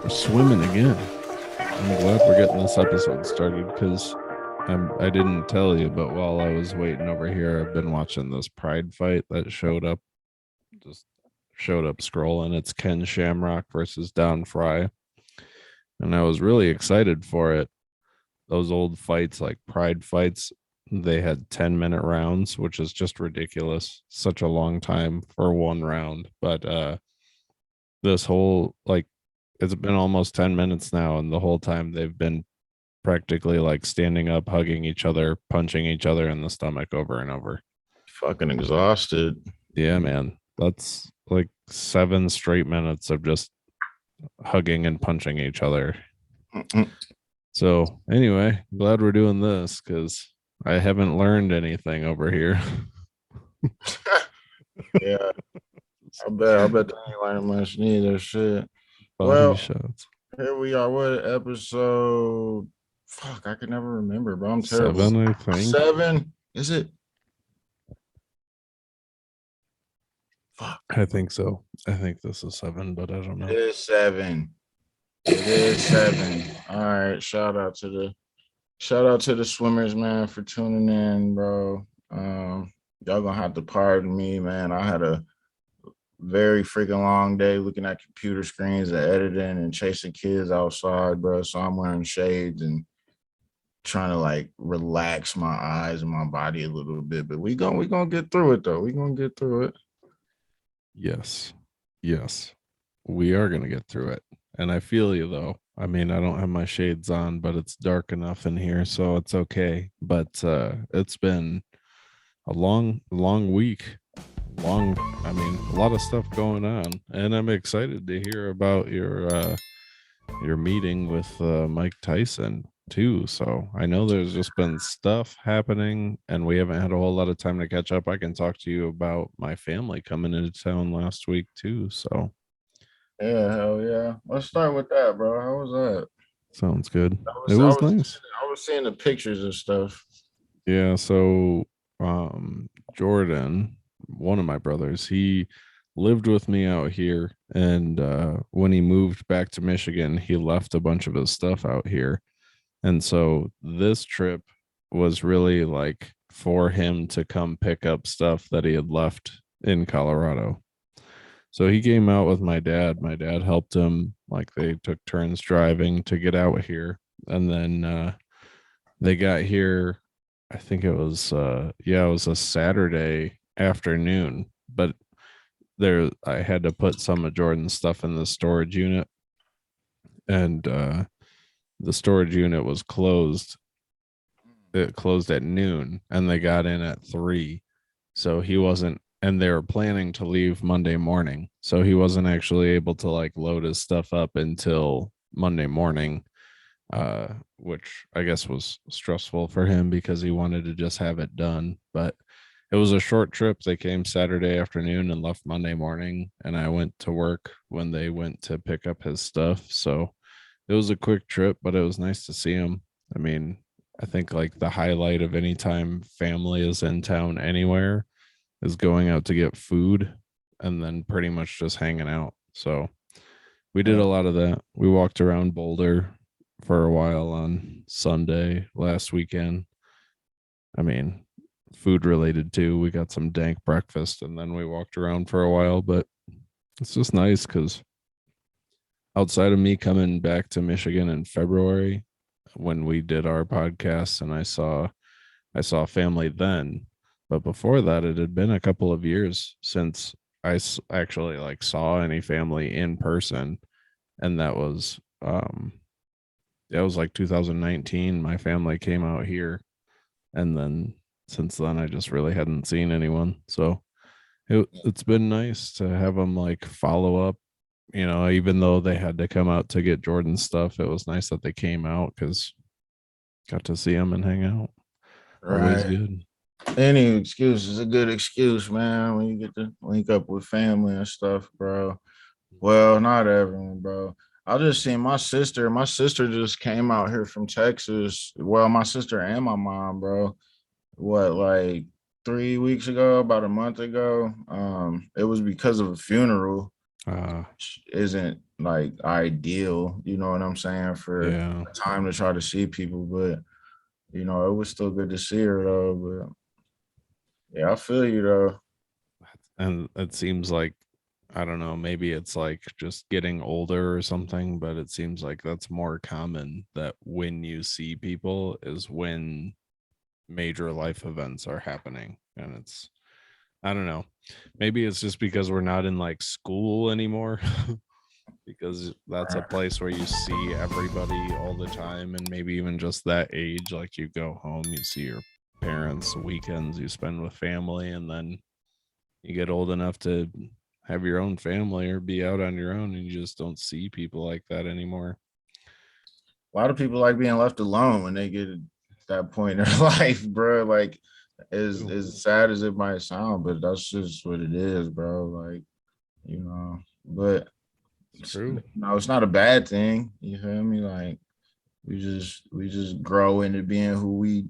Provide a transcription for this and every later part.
We're swimming again. I'm glad we're getting this episode started because I didn't tell you, but while I was waiting over here, I've been watching this Pride fight that just showed up scrolling. It's Ken Shamrock versus Don Fry, and I was really excited for it. Those old fights, like Pride fights, they had 10-minute rounds, which is just ridiculous. Such a long time for one round, but this whole like it's been almost 10 minutes now, and the whole time they've been practically like standing up, hugging each other, punching each other in the stomach over and over. Fucking exhausted. Yeah, man. That's like 7 straight minutes of just hugging and punching each other. So, anyway, glad we're doing this because I haven't learned anything over here. Yeah, I bet they ain't learning much neither. Shit. Body Well, shots. here we are. What episode? Fuck, I can never remember, bro. I'm terrible. 7, I think. 7? Is it? Fuck. I think so. I think this is 7, but I don't know. It is 7. It is 7. All right. Shout out to the swimmers, man, for tuning in, bro. Y'all gonna have to pardon me, man. I had a very freaking long day looking at computer screens and editing and chasing kids outside, bro. So I'm wearing shades and trying to like relax my eyes and my body a little bit. But we gonna get through it though. We gonna get through it. Yes. Yes. We are going to get through it. And I feel you though. I mean, I don't have my shades on, but it's dark enough in here, so it's okay. But it's been a long week. A lot of stuff going on, and I'm excited to hear about your meeting with Mike Tyson too. So I know there's just been stuff happening, and we haven't had a whole lot of time to catch up. I can talk to you about my family coming into town last week too. So Yeah, hell yeah. Let's start with that, bro. How was that? sounds good. I It was I was was nice. I was seeing the pictures and stuff. Yeah. So Jordan, one of my brothers, he lived with me out here, and when he moved back to Michigan, he left a bunch of his stuff out here. And so this trip was really like for him to come pick up stuff that he had left in Colorado. So he came out with my dad. My dad helped him, like they took turns driving to get out here. And then they got here, I think it was a Saturday afternoon, but there I had to put some of Jordan's stuff in the storage unit, and the storage unit was closed. It closed at noon, and they got in at 3. So he wasn't, and they were planning to leave Monday morning, so he wasn't actually able to like load his stuff up until Monday morning, which I guess was stressful for him because he wanted to just have it done. But it was a short trip. They came Saturday afternoon and left Monday morning, and I went to work when they went to pick up his stuff. So it was a quick trip, but it was nice to see him. I mean, I think like the highlight of any time family is in town anywhere is going out to get food and then pretty much just hanging out. So we did a lot of that. We walked around Boulder for a while on Sunday last weekend. I mean, food related too. We got some dank breakfast and then we walked around for a while, but it's just nice because outside of me coming back to Michigan in February when we did our podcast, and I saw family then, but before that it had been a couple of years since actually like saw any family in person, and that was like 2019. My family came out here, and then since then I just really hadn't seen anyone. So it's been nice to have them like follow up. Even though they had to come out to get Jordan's stuff, it was nice that they came out because got to see them and hang out. Always Right. good. Any excuse is a good excuse, man, when you get to link up with family and stuff, bro. Well, not everyone, bro. I just seen my sister. My sister just came out here from Texas. Well, my sister and my mom, bro. What, like 3 weeks ago, about a month ago. It was because of a funeral. isn't like ideal, you know what I'm saying, for yeah. a time to try to see people. But it was still good to see her though. But yeah, I feel you though. And it seems like, I don't know, maybe it's like just getting older or something, but it seems like that's more common, that when you see people is when major life events are happening. And it's, I don't know, maybe it's just because we're not in like school anymore. Because that's a place where you see everybody all the time, and maybe even just that age, like you go home, you see your parents, weekends you spend with family, and then you get old enough to have your own family or be out on your own, and you just don't see people like that anymore. A lot of people like being left alone when they get to that point in their life, bro. Like, as sad as it might sound, but that's just what it is, bro. Like, but It's true. no, it's not a bad thing. You feel me? Like, we just grow into being who we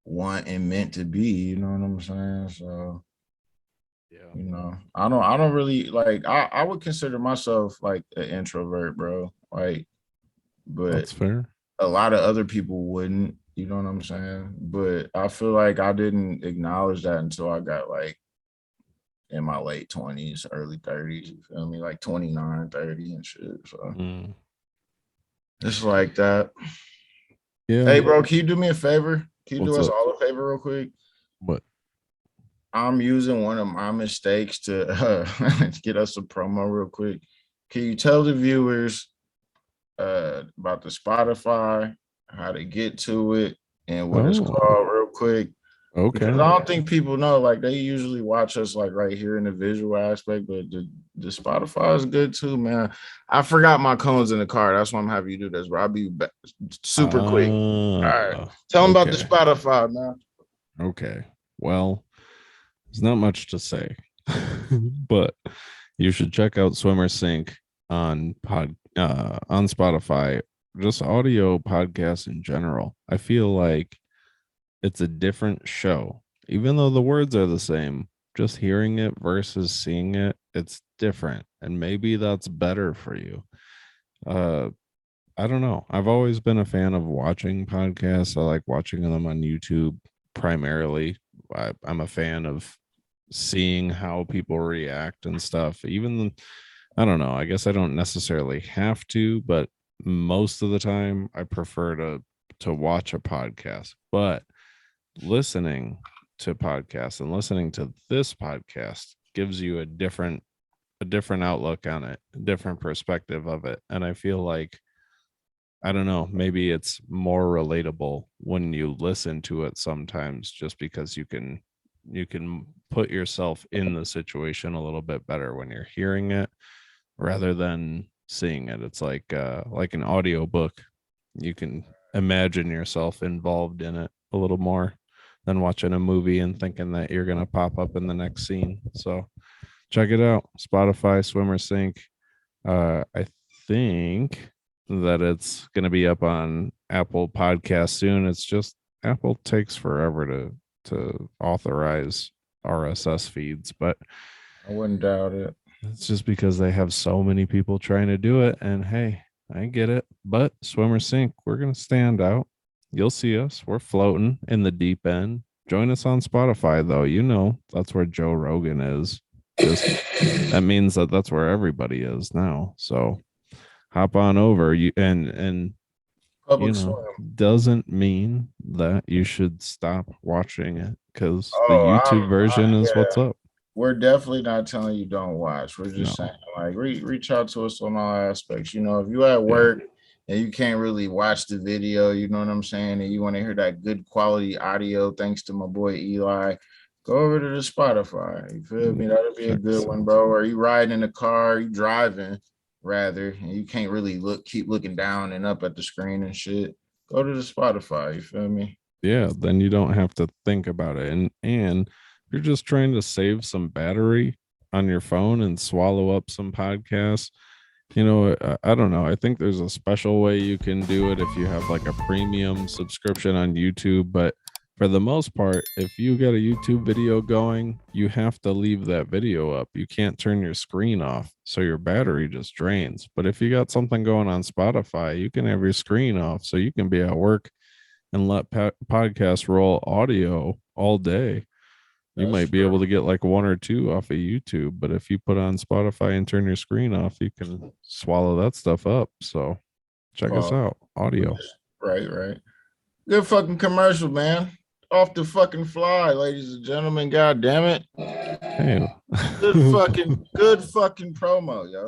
want and meant to be. You know what I'm saying? So, Yeah, I don't really like. I would consider myself like an introvert, bro. Like, but that's fair. a lot of other people wouldn't. You know what I'm saying? But I feel like I didn't acknowledge that until I got like in my late 20s, early 30s. You feel me? Like 29, 30 and shit. So Mm. it's like that. Yeah. Hey, bro, can you do me a favor? Can you do What's us up? all a favor real quick? What? I'm using one of my mistakes to get us a promo real quick. Can you tell the viewers about the Spotify, how to get to it, and what it's Oh, called real quick? Because okay. I don't think people know. Like, they usually watch us like right here in the visual aspect, but the Spotify is good too, man. I forgot my cones in the car. That's why I'm having you do this, bro. I'll be back super quick. All right. Tell them about the Okay. Spotify, man. Okay. Well, there's not much to say, but you should check out Swimmer Sync on Spotify. Just audio podcasts in general. I feel like it's a different show, even though the words are the same. Just hearing it versus seeing it, it's different, and maybe that's better for you. Uh, I don't know. I've always been a fan of watching podcasts. I like watching them on YouTube primarily. I'm a fan of seeing how people react and stuff. Even, I don't know. I guess I don't necessarily have to, but most of the time I prefer to watch a podcast. But listening to podcasts and listening to this podcast gives you a different outlook on it, a different perspective of it. And I feel like, I don't know, maybe it's more relatable when you listen to it sometimes, just because you can put yourself in the situation a little bit better when you're hearing it rather than seeing it. It's like an audio book. You can imagine yourself involved in it a little more than watching a movie and thinking that you're going to pop up in the next scene. So check it out. Spotify, Swimmer Sync. I think that it's going to be up on Apple Podcast soon. It's just Apple takes forever to authorize RSS feeds, but I wouldn't doubt it. it's just because they have so many people trying to do it. And hey, I get it. But Swimmer Sync, we're going to stand out. You'll see us. We're floating in the deep end. Join us on Spotify, though. That's where Joe Rogan is. Just that means that that's where everybody is now. So hop on over. And Public Swim. doesn't mean that you should stop watching it, because the Oh, YouTube version is yeah. what's up. We're definitely not telling you don't watch. We're just saying, No. like, reach out to us on all aspects. If you at Yeah. work and you can't really watch the video, you know what I'm saying, and you want to hear that good quality audio, thanks to my boy Eli, go over to the Spotify. You feel me? That'll be a Check good this one, out. bro. Or you riding in the car, you driving rather, and you can't really keep looking down and up at the screen and shit. Go to the Spotify. You feel me? Yeah, then you don't have to think about it. And you're just trying to save some battery on your phone and swallow up some podcasts. I don't know. I think there's a special way you can do it if you have like a premium subscription on YouTube, but for the most part, if you got a YouTube video going, you have to leave that video up. You can't turn your screen off, so your battery just drains. But if you got something going on Spotify, you can have your screen off, so you can be at work and let podcasts roll audio all day. You That's might be true. able to get like one or two off of YouTube, but if you put on Spotify and turn your screen off, you can swallow that stuff up. So check us out. Audio. Right. Good fucking commercial, man. Off the fucking fly, ladies and gentlemen. God damn it. Hey. Good fucking promo, yo.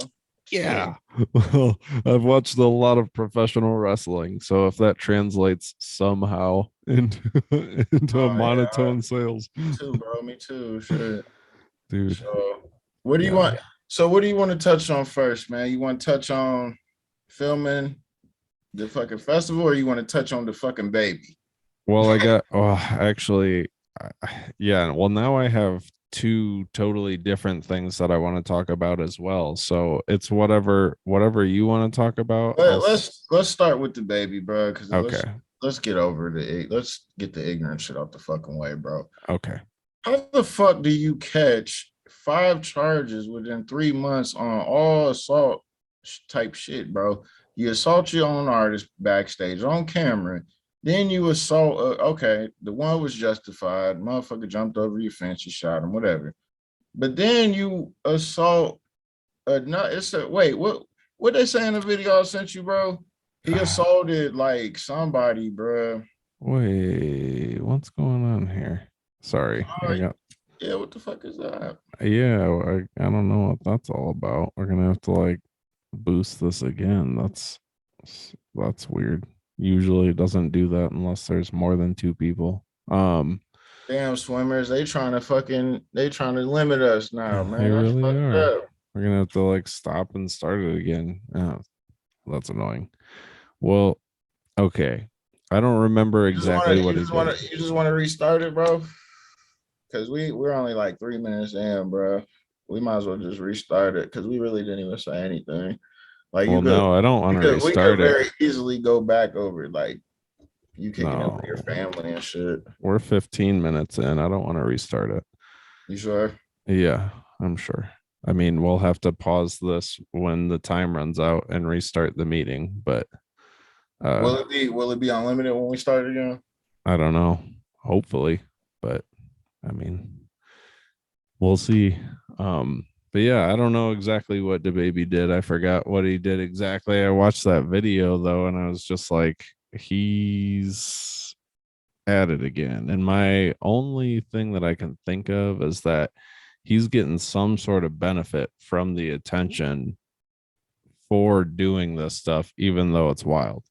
Yeah. Well, I've watched a lot of professional wrestling, so if that translates somehow into monotone sales. Me too, bro. Me too. Shit. Dude. So what do you want? So what do you want to touch on first, man? You want to touch on filming the fucking festival, or you want to touch on the fucking baby? Well, actually, yeah. Well, now I have two totally different things that I want to talk about as well. So it's whatever you want to talk about. Let's start with the baby, bro. Because okay. Let's get over let's get the ignorant shit out the fucking way, bro. Okay. How the fuck do you catch 5 charges within 3 months on all assault type shit, bro? You assault your own artist backstage on camera. Then you assault, okay, the one was justified. Motherfucker jumped over your fence, you shot him, whatever. But then you assault, wait, what they say in the video I sent you, bro? He assaulted like somebody, bro. Wait, what's going on here? Sorry. Yeah, what the fuck is that? Yeah, I don't know what that's all about. We're gonna have to like boost this again. That's weird. Usually it doesn't do that unless there's more than 2 people. Damn swimmers, they trying to limit us now, man. They really are. We're gonna have to like stop and start it again. Oh, that's annoying. Well, okay. I don't remember exactly what he did. You just want to restart it, bro? Because we're only like 3 minutes in, bro. We might as well just restart it because we really didn't even say anything. Like, no, I don't want to restart we could very easily go back over it, like you kicking it with your family and shit. We're 15 minutes in. I don't want to restart it. You sure? Yeah, I'm sure. I mean, we'll have to pause this when the time runs out and restart the meeting, but will it be unlimited when we start again? I don't know. Hopefully, but I mean, we'll see. But yeah, I don't know exactly what DaBaby did. I forgot what he did exactly. I watched that video though, and I was just like, he's at it again. And my only thing that I can think of is that he's getting some sort of benefit from the attention for doing this stuff, even though it's wild.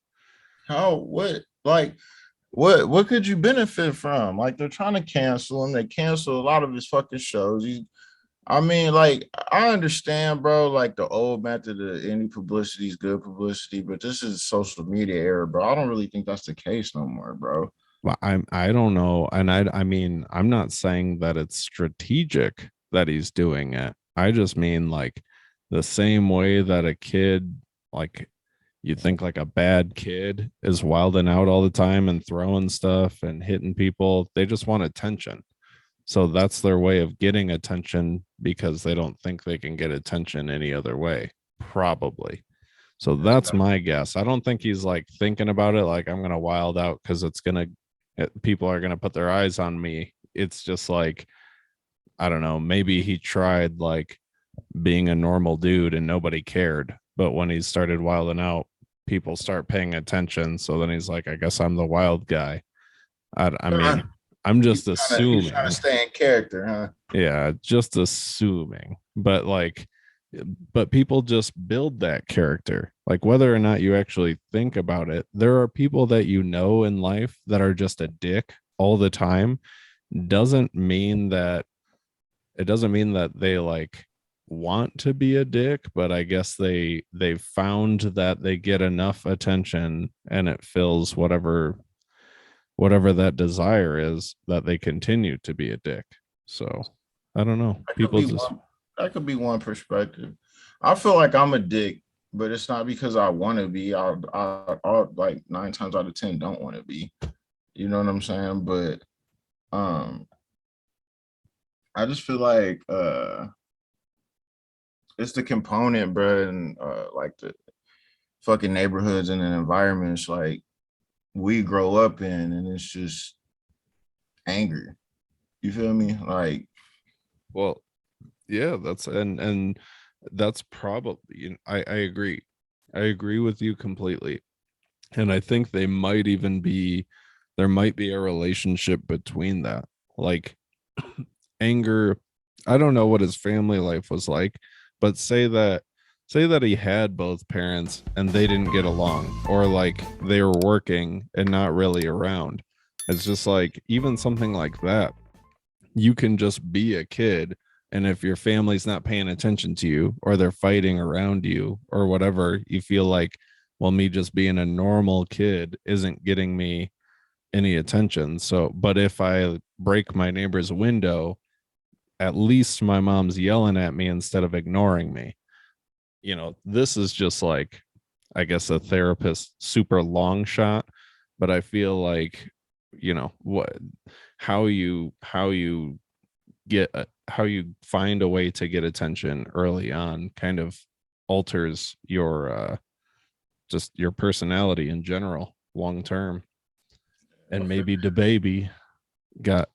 What could you benefit from? Like, they're trying to cancel him. They cancel a lot of his fucking shows. I mean, like, I understand, bro, like the old method of any publicity is good publicity, but this is social media era, bro. I don't really think that's the case no more, bro. Well, I don't know. And I mean, I'm not saying that it's strategic that he's doing it. I just mean like the same way that a kid, like you think like a bad kid is wilding out all the time and throwing stuff and hitting people. They just want attention. So that's their way of getting attention because they don't think they can get attention any other way, probably. So that's my guess. I don't think he's like thinking about it like I'm going to wild out because people are going to put their eyes on me. It's just like, I don't know, maybe he tried like being a normal dude and nobody cared. But when he started wilding out, people start paying attention. So then he's like, I guess I'm the wild guy. I mean, I'm just assuming. He's trying to stay in character, huh? Yeah, just assuming. But people just build that character. Like whether or not you actually think about it, there are people that you know in life that are just a dick all the time. Doesn't mean that they like want to be a dick, but I guess they found that they get enough attention and it fills whatever that desire is that they continue to be a dick. So I don't know. That could be one perspective. I feel like I'm a dick, but it's not because I want to be. I like 9 times out of 10 don't want to be. You know what I'm saying? But Um, I just feel like it's the component, bro, and like the fucking neighborhoods and the environments like we grow up in, and it's just anger. You feel me? Like, Well, yeah, and that's probably, I agree. I agree with you completely. And I think there might be a relationship between that. Like anger, I don't know what his family life was like, but say that he had both parents and they didn't get along, or like they were working and not really around. It's just like even something like that, you can just be a kid, and if your family's not paying attention to you or they're fighting around you or whatever, you feel like, well, me just being a normal kid isn't getting me any attention. So but if I break my neighbor's window, at least my mom's yelling at me instead of ignoring me. This is just like, I guess, a therapist super long shot, but I feel like, what how you how you find a way to get attention early on kind of alters your just your personality in general long term. And maybe the baby got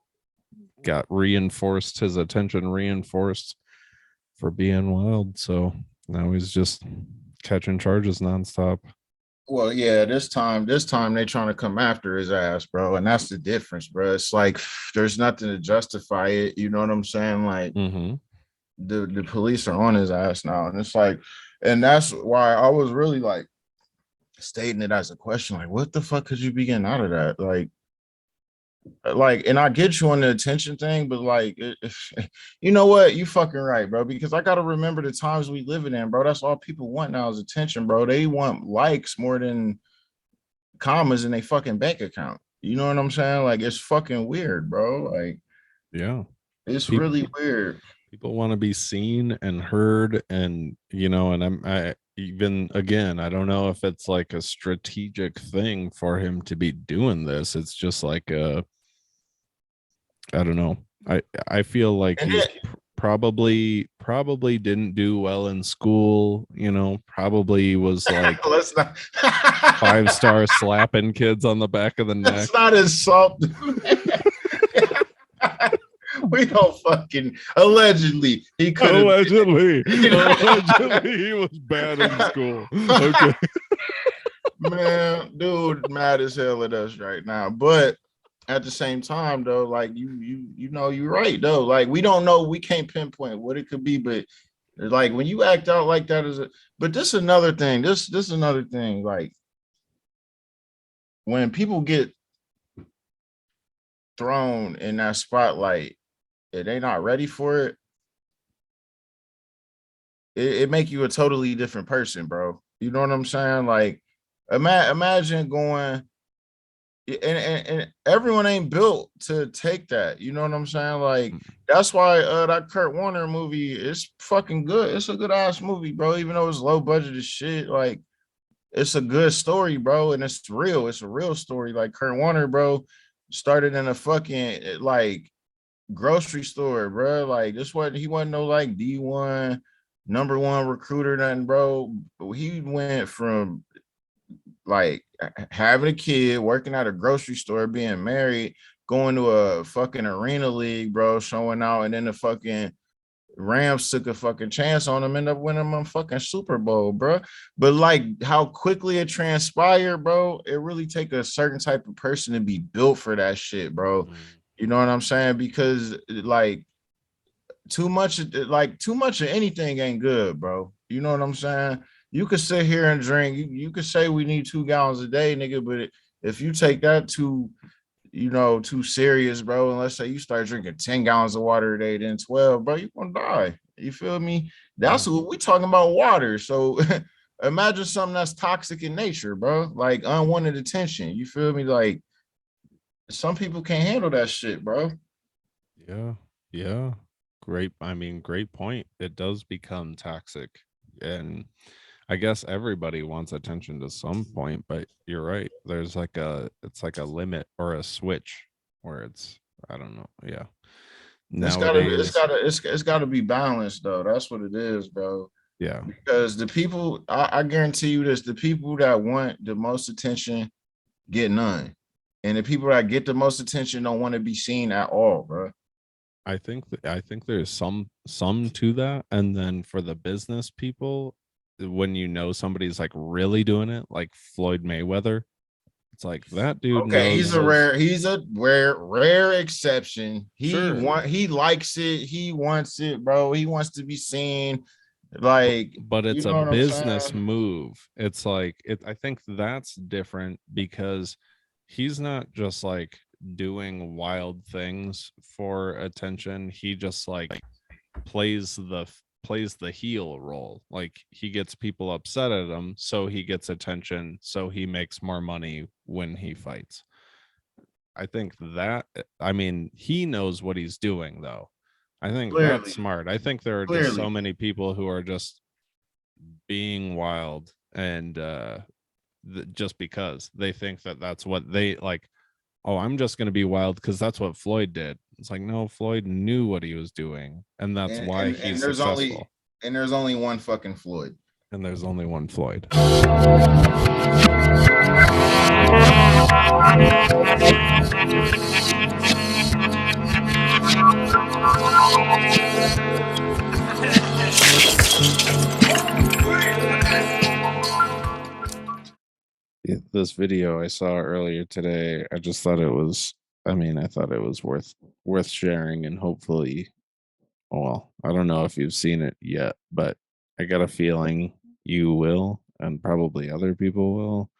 reinforced, his attention reinforced for being wild, so now he's just catching charges nonstop. well, yeah, this time they trying to come after his ass, bro. And that's the difference, bro. It's like there's nothing to justify it. You know what I'm saying? Like Mm-hmm. the police are on his ass now. And it's like, and that's why I was really like stating it as a question, like, what the fuck could you be getting out of that? Like, and I get you on the attention thing, but like, you know what? You fucking right, bro. Because I gotta remember the times we living in, bro. That's all people want now is attention, bro. They want likes more than commas in a fucking bank account. You know what I'm saying? Like, it's fucking weird, bro. Like, Yeah. it's people really weird. people want to be seen and heard, and and I even again, I don't know if it's like a strategic thing for him to be doing this. It's just like I don't know. I feel like And then, he's probably didn't do well in school, probably was like let's not. 5-star slapping kids on the back of the neck. Let's not insult. We don't fucking allegedly he could have Allegedly, you know? allegedly he was bad in school. Okay. Man, dude, mad as hell at us right now. But at the same time, though, like you're right though. Like we don't know, we can't pinpoint what it could be, but like when you act out like that is a but this is another thing. This is another thing. Like when people get thrown in that spotlight and they not ready for it, it make you a totally different person, bro. You know what I'm saying? Like imagine going and everyone ain't built to take that. You know what I'm saying? Like that's why that Kurt Warner movie is fucking good. It's a good ass movie, bro. Even though it's low budget as shit, like it's a good story, bro, and it's real. It's a real story. Like Kurt Warner, bro, started in a fucking like grocery store, bro. Like this wasn't he wasn't no like D1 number one recruiter, nothing, bro. He went from like having a kid, working at a grocery store, being married, going to a fucking arena league, bro, showing out, and then the fucking Rams took a fucking chance on him, end up winning a fucking Super Bowl, bro. But like how quickly it transpired, bro, it really take a certain type of person to be built for that shit, bro. You know what I'm saying? Because like too much of anything ain't good, bro. You know what I'm saying? You could sit here and drink. You could say we need 2 gallons a day, nigga, but if you take that too serious, bro, and let's say you start drinking 10 gallons of water a day, then 12, bro, you gonna die. You feel me? Yeah. That's what we talking about, water. So imagine something that's toxic in nature, bro. Like unwanted attention. You feel me? Like some people can't handle that shit, bro. Yeah. Yeah. Great. I mean, great point. It does become toxic. And I guess everybody wants attention to some point, but you're right. It's like a limit or a switch where it's I don't know. Yeah. It's gotta it's Nowadays, gotta it's gotta be balanced though. That's what it is, bro. yeah, Because the people, I guarantee you this, the people that want the most attention get none. And the people that get the most attention don't want to be seen at all, bro. I think there's some to that, and then for the business people, when you know somebody's like really doing it, like Floyd Mayweather, it's like that dude Okay, knows his. he's a rare exception. Sure, He likes it, he wants it, bro. He wants to be seen. Like, but you it's a know what I'm business saying? move. It's like it. I think that's different because he's not just like doing wild things for attention. He just like plays the heel role. Like he gets people upset at him, so he gets attention, so he makes more money when he fights. I think that I mean, he knows what he's doing though. I think that's Clearly, smart. I think there are just so clearly. many people who are just being wild and just because they think that that's what they like. Oh, I'm just going to be wild because that's what Floyd did. It's like, no, Floyd knew what he was doing, and that's And why he's successful. there's only one fucking Floyd. And there's only one Floyd. This video I saw earlier today, I just thought it was. I mean, I thought it was worth sharing, and hopefully, well, I don't know if you've seen it yet, but I got a feeling you will, and probably other people will.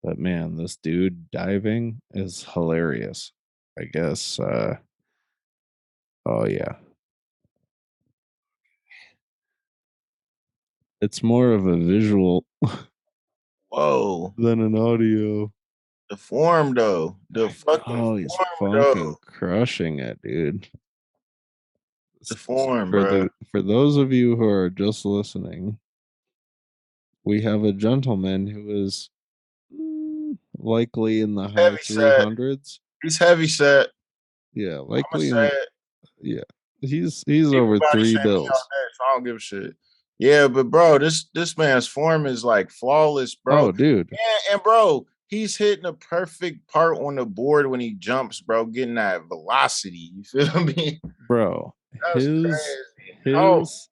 But man, this dude diving is hilarious. I guess. Oh yeah, it's more of a visual Whoa. than an audio. The form though. The I fucking know he's form fucking though. crushing it, dude. The form, For bro. those of you who are just listening, we have a gentleman who is likely in the high Heavy set. 300s. He's heavy set. Yeah, I'ma likely say in. it. Yeah, he's People over body three shame me all bills. day, so I don't give a shit. Yeah, but bro, this man's form is like flawless, bro. Oh, dude, And bro, he's hitting a perfect part on the board when he jumps, bro, getting that velocity. You feel me? bro, That's his crazy. How his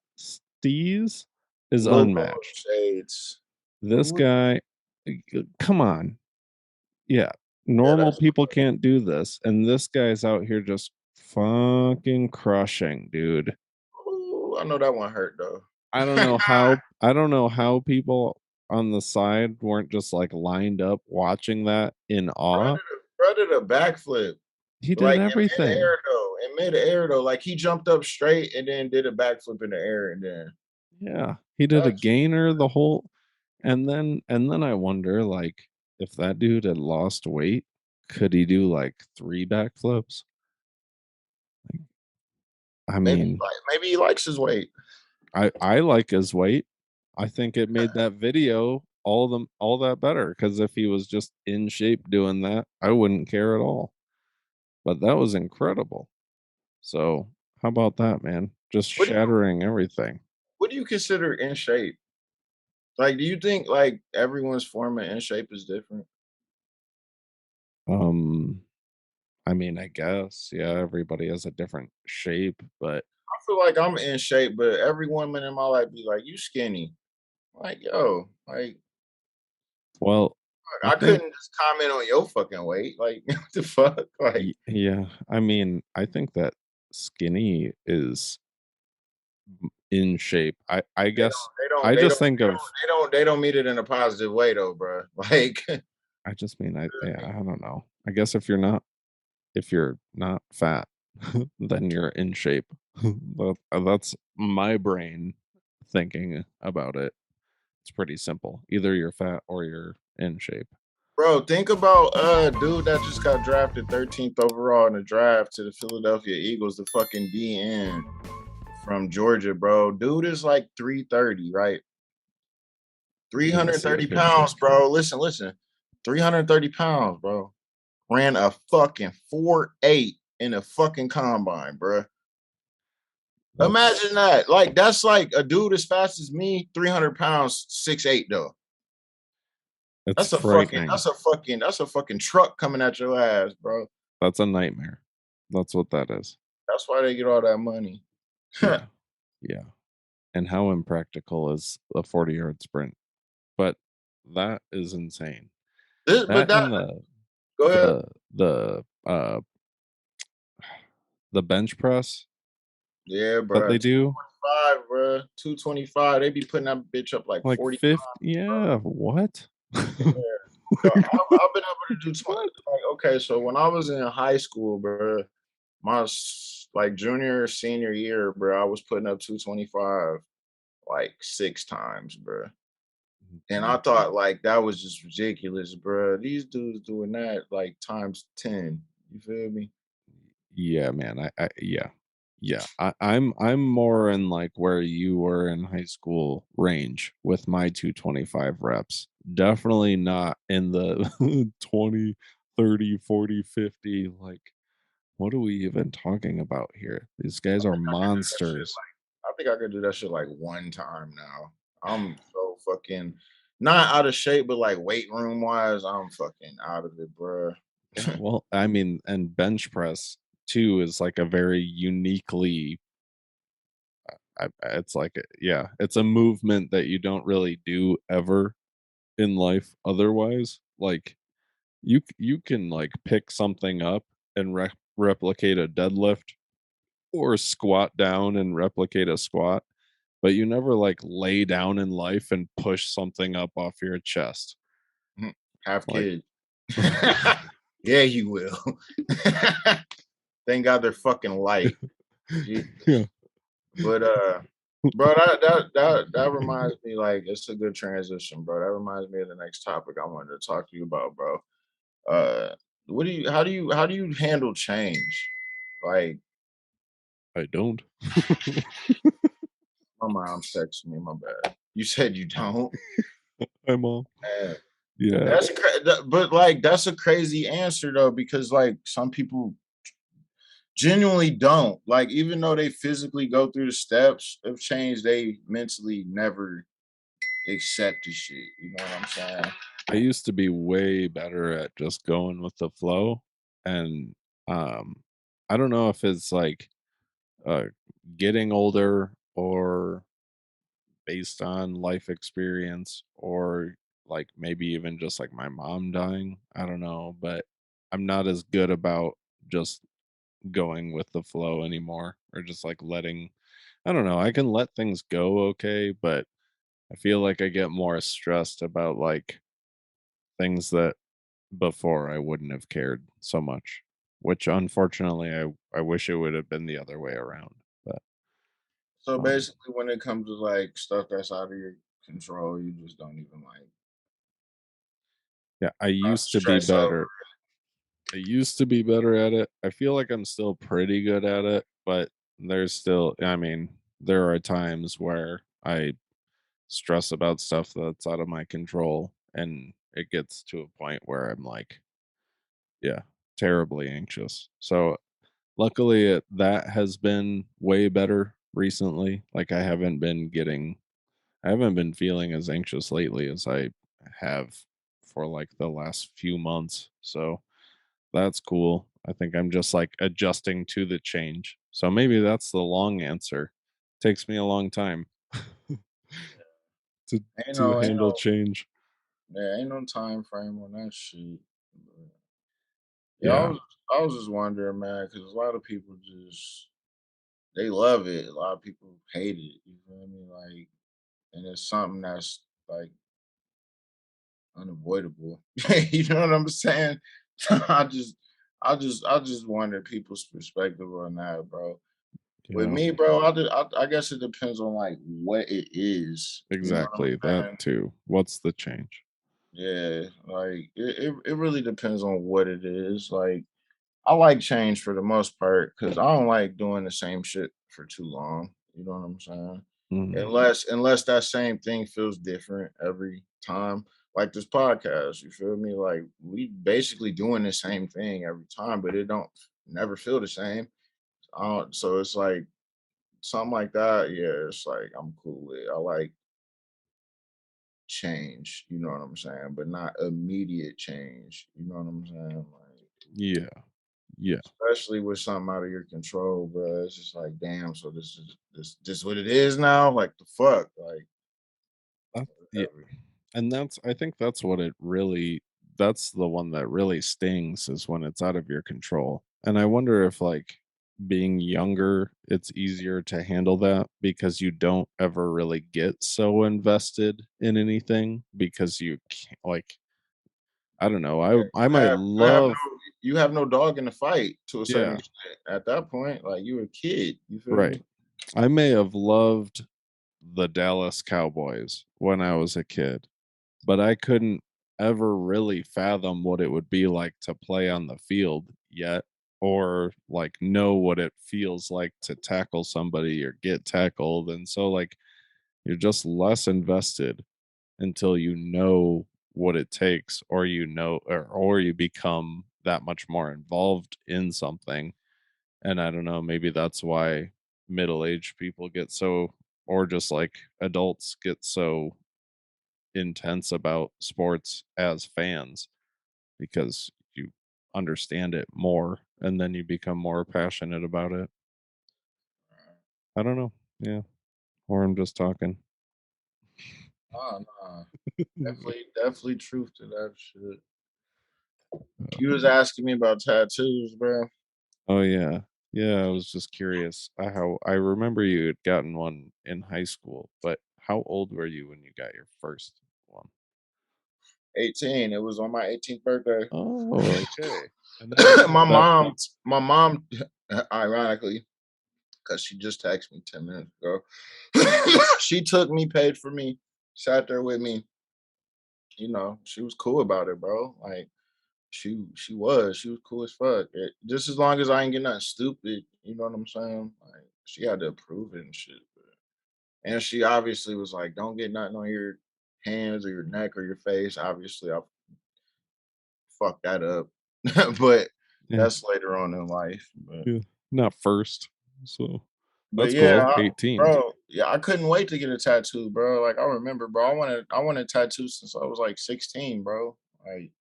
steez is look on unmatched. shades. This guy, come on, yeah, Yeah, normal that's people can't do this, and this guy's out here just fucking crushing, dude. ooh, I know that one hurt though. I don't know how people on the side weren't just like lined up watching that in awe. Bro did a backflip. He did Like everything. in midair though, like he jumped up straight and then did a backflip in the air, and then Yeah, he did a that's gainer the whole, and then I wonder like if that dude had lost weight, could he do like 3 backflips? Like, I mean, maybe he likes his weight. I like his weight. I think it made that video all that better because if he was just in shape doing that, I wouldn't care at all. But that was incredible. So, how about that, man? Just What do you shattering everything. what do you consider in shape? Like, do you think like everyone's form and in shape is different? Um, I mean, I guess, yeah, everybody has a different shape, but I feel like I'm in shape, but every woman in my life be like, "You skinny." Like, yo, like well, I I think couldn't just comment on your fucking weight. Like, what the fuck? Like, yeah, I mean, I think that skinny is in shape. I guess they don't mean it in a positive way though, bro. Like, I just mean I don't know. I guess if you're not fat, then you're in shape. That's my brain thinking about it. It's pretty simple. Either you're fat or you're in shape. bro, think about dude that just got drafted 13th overall in the draft to the Philadelphia Eagles, the fucking DN from Georgia, bro. Dude is like 330, right? I gotta 330 see a pounds, picture. bro. Listen. 330 pounds, bro. Ran a fucking 4.8 in a fucking combine, bro. That's Imagine that. Like, that's like a dude as fast as me, 300 pounds, 6'8", though. it's That's a fucking, frightening. that's a fucking, that's a fucking truck coming at your ass, bro. That's a nightmare. That's what that is. That's why they get all that money. Yeah. Yeah. And how impractical is a 40-yard sprint? But that is insane. But That that, and go ahead. the bench press Yeah, that bro. they do, 225, bro. 225. They be putting that bitch up like like 40 50. times, bro. Yeah, what? Yeah. Dog, I've been able to do 20. What? Like, okay, so when I was in high school, bro, my like junior, senior year, bro, I was putting up 225 like 6 times, bro. And I thought like that was just ridiculous, bro. These dudes doing that like times 10. You feel me? Yeah, man. Yeah. I'm more in like where you were in high school range with my 225 reps. Definitely not in the 20, 30, 40, 50. Like, what are we even talking about here? These guys are I could do that shit monsters. like I think I could do that shit like 1 time now. I'm so fucking not out of shape, but like weight room wise, I'm fucking out of it, bro. Yeah, well, I mean, and bench press too is like a very uniquely it's like yeah, it's a movement that you don't really do ever in life otherwise. Like you can like pick something up and replicate a deadlift or squat down and replicate a squat, but you never like lay down in life and push something up off your chest. Have Like kids. Yeah, you will. Thank God they're fucking light. yeah. Jesus. But bro, that reminds me, like, it's a good transition, bro. That reminds me of the next topic I wanted to talk to you about, bro. Uh how do you handle change? Like, I don't. my mom's texting me, my bad. You said you don't? I'm all Man, yeah. but like that's a crazy answer though, because like some people genuinely don't. Like, even though they physically go through the steps of change, they mentally never accept the shit. You know what I'm saying? I used to be way better at just going with the flow, and, um, I don't know if it's, like, uh, getting older or based on life experience or, like, maybe even just, like, my mom dying, I don't know, but I'm not as good about just going with the flow anymore or just, like, letting I don't know, I can let things go okay, but I feel like I get more stressed about, like, things that before I wouldn't have cared so much, which unfortunately I wish it would have been the other way around. But So um basically, when it comes to like stuff that's out of your control, you just don't even like yeah, I used to be stress over. better. I used to be better at it. I feel like I'm still pretty good at it, but there's still I mean, there are times where I stress about stuff that's out of my control and it gets to a point where I'm like, yeah, terribly anxious. So luckily, that has been way better recently. Like I haven't been feeling as anxious lately as I have for like the last few months. So that's cool. I think I'm just like adjusting to the change. So maybe that's the long answer. Takes me a long time to Ain't to no, ain't handle no, change. yeah, ain't no time frame on that shit. Yeah, Yeah. I was just wondering, man, because a lot of people just they love it. A lot of people hate it. You feel me? Like, and it's something that's like unavoidable. You know what I'm saying? I just wonder people's perspective on that, bro. With Yeah. me, bro, I guess it depends on like what it is. You know what I'm Exactly. That saying? too. What's the change? Yeah, like it really depends on what it is. Like, I like change for the most part because I don't like doing the same shit for too long. You know what I'm saying? Mhm. Unless that same thing feels different every time. Like this podcast, you feel me? Like, we basically doing the same thing every time, but it don't. never feel the same. So it's like something like that. Yeah, it's like I'm cool with. I like change, you know what I'm saying, but not immediate change. You know what I'm saying? Like, Yeah. Yeah. especially with something out of your control, bro. It's just like, damn. So this what it is now. Like the fuck, like Yeah. whatever. And that's I think that's what it really that's the one that really stings is when it's out of your control. And I wonder if like being younger, it's easier to handle that because you don't ever really get so invested in anything because you can't like I don't know. I You might have love you have no dog in the fight to a certain yeah, extent. At that point, like you a kid. You feel right. me? I may have loved the Dallas Cowboys when I was a kid, but I couldn't ever really fathom what it would be like to play on the field yet or like know what it feels like to tackle somebody or get tackled. And so like you're just less invested until you know what it takes or you know or you become that much more involved in something. And I don't know, maybe that's why middle-aged people get so or just like adults get so intense about sports as fans because you understand it more and then you become more passionate about it. I don't know. Yeah. Or I'm just talking. Nah, nah. Definitely truth to that shit. You was asking me about tattoos, bro. Oh yeah. Yeah, I was just curious. How I remember you had gotten one in high school, but how old were you when you got your first one? 18. It was on my 18th birthday. Oh, okay. And then my that mom, my mom, ironically, because she just texted me 10 minutes ago. She took me, paid for me, sat there with me. You know, she was cool about it, bro. Like she was cool as fuck. Just as long as I ain't get nothing stupid, you know what I'm saying? Like she had to approve it and shit. And she obviously was like, "Don't get nothing on your hands or your neck or your face." Obviously, I fucked that up, but yeah, that's later on in life. yeah, not first. So But that's yeah, cool. 18. bro, yeah, I couldn't wait to get a tattoo, bro. Like I remember, bro, I wanted a tattoo since I was like 16, bro. Like,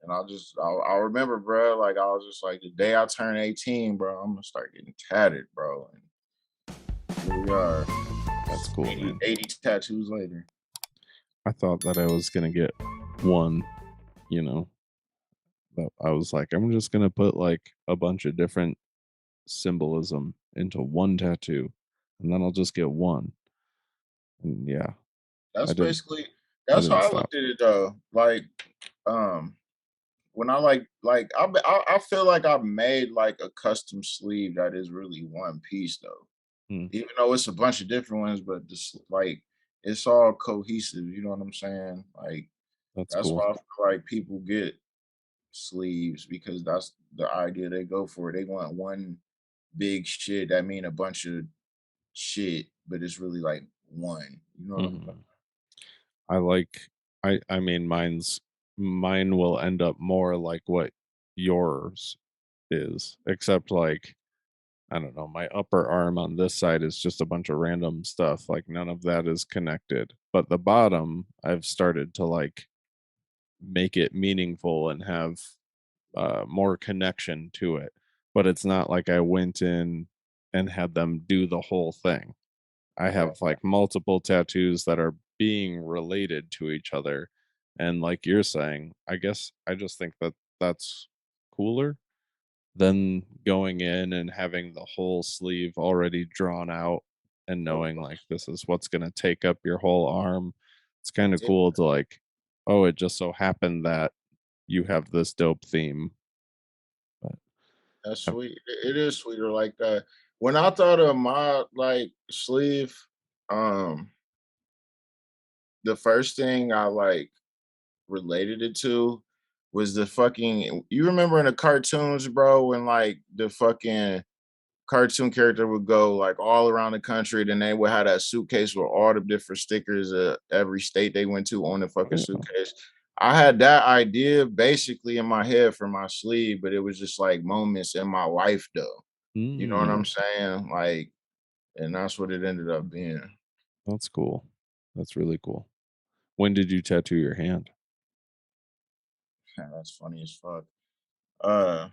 and I remember, bro. Like I was just like the day I turn 18, bro, I'm gonna start getting tatted, bro. And here we are, That's cool, 80, man. 80 tattoos later. I thought that I was gonna get one, you know, but I was like, I'm just gonna put like a bunch of different symbolism into one tattoo, and then I'll just get one. And yeah, That's I didn't. basically I that's how didn't I stop. looked at it though. Like, um, when I like I feel like I've made like a custom sleeve that is really one piece though. Hmm, Even though it's a bunch of different ones, but just like it's all cohesive. You know what I'm saying? Like that's that's cool. why I feel like people get sleeves because that's the idea they go for. They want one big shit that mean a bunch of shit, but it's really like one. You know what I'm saying? Hmm. I like. I mean, mine will end up more like what yours is, except like I don't know, my upper arm on this side is just a bunch of random stuff. Like none of that is connected. But the bottom, I've started to like make it meaningful and have more connection to it. But it's not like I went in and had them do the whole thing. I Right. have like multiple tattoos that are being related to each other. And like you're saying, I guess I just think that that's cooler than going in and having the whole sleeve already drawn out and knowing like this is what's going to take up your whole arm. It's kind of Yeah, cool to like, oh, it just so happened that you have this dope theme. But that's uh, sweet. It is sweeter like that. When I thought of my like sleeve, um, the first thing I like related it to was the fucking you remember in the cartoons, bro, when like the fucking cartoon character would go like all around the country, then they would have that suitcase with all the different stickers of every state they went to on the oh, fucking yeah, suitcase. I had that idea basically in my head for my sleeve, but it was just like moments in my life though. You know what I'm Mm, saying? Like, and that's what it ended up being. that's cool. That's really cool. When did you tattoo your hand? Yeah, that's funny as fuck. Uh,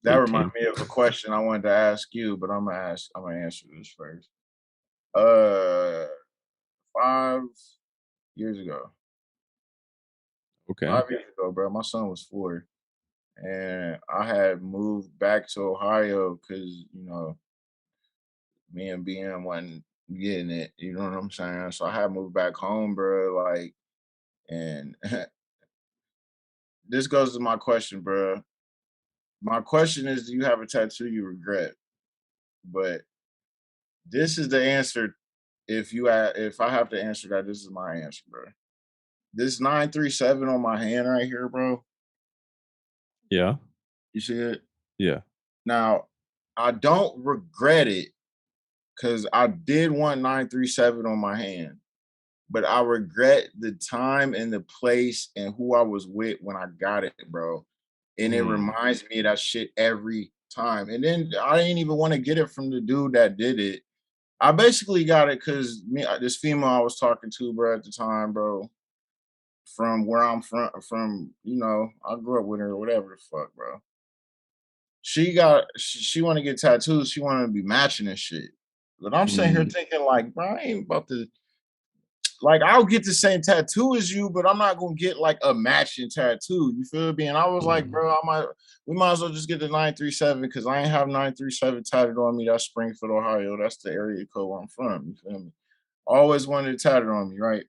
that reminded 18. me of a question I wanted to ask you, but I'm gonna answer this first. Uh, 5 years ago. Okay. 5 years ago, bro. My son was 4, and I had moved back to Ohio because me and BM wasn't getting it. You know what I'm saying? So I had moved back home, bro. Like, and this goes to my question, bro. My question is, do you have a tattoo you regret? But this is the answer. If I have to answer that, this is my answer, bro. This 937 on my hand right here, bro. Yeah. You see it? Yeah. Now, I don't regret it because I did want 937 on my hand, but I regret the time and the place and who I was with when I got it, bro. And it Mm, reminds me of that shit every time. And then I didn't even want to get it from the dude that did it. I basically got it because this female I was talking to, bro, at the time, bro, from where I'm from, I grew up with her or whatever the fuck, bro. She want to get tattoos. She wanted to be matching and shit. But I'm sitting here mm, thinking, like, bro, I ain't about to like I'll get the same tattoo as you, but I'm not gonna get like a matching tattoo. You feel me? And I was like, mm. bro, we might as well just get the 937 because I ain't have 937 tatted on me. That's Springfield, Ohio. That's the area code where I'm from. You feel me? Always wanted it tatted on me, right?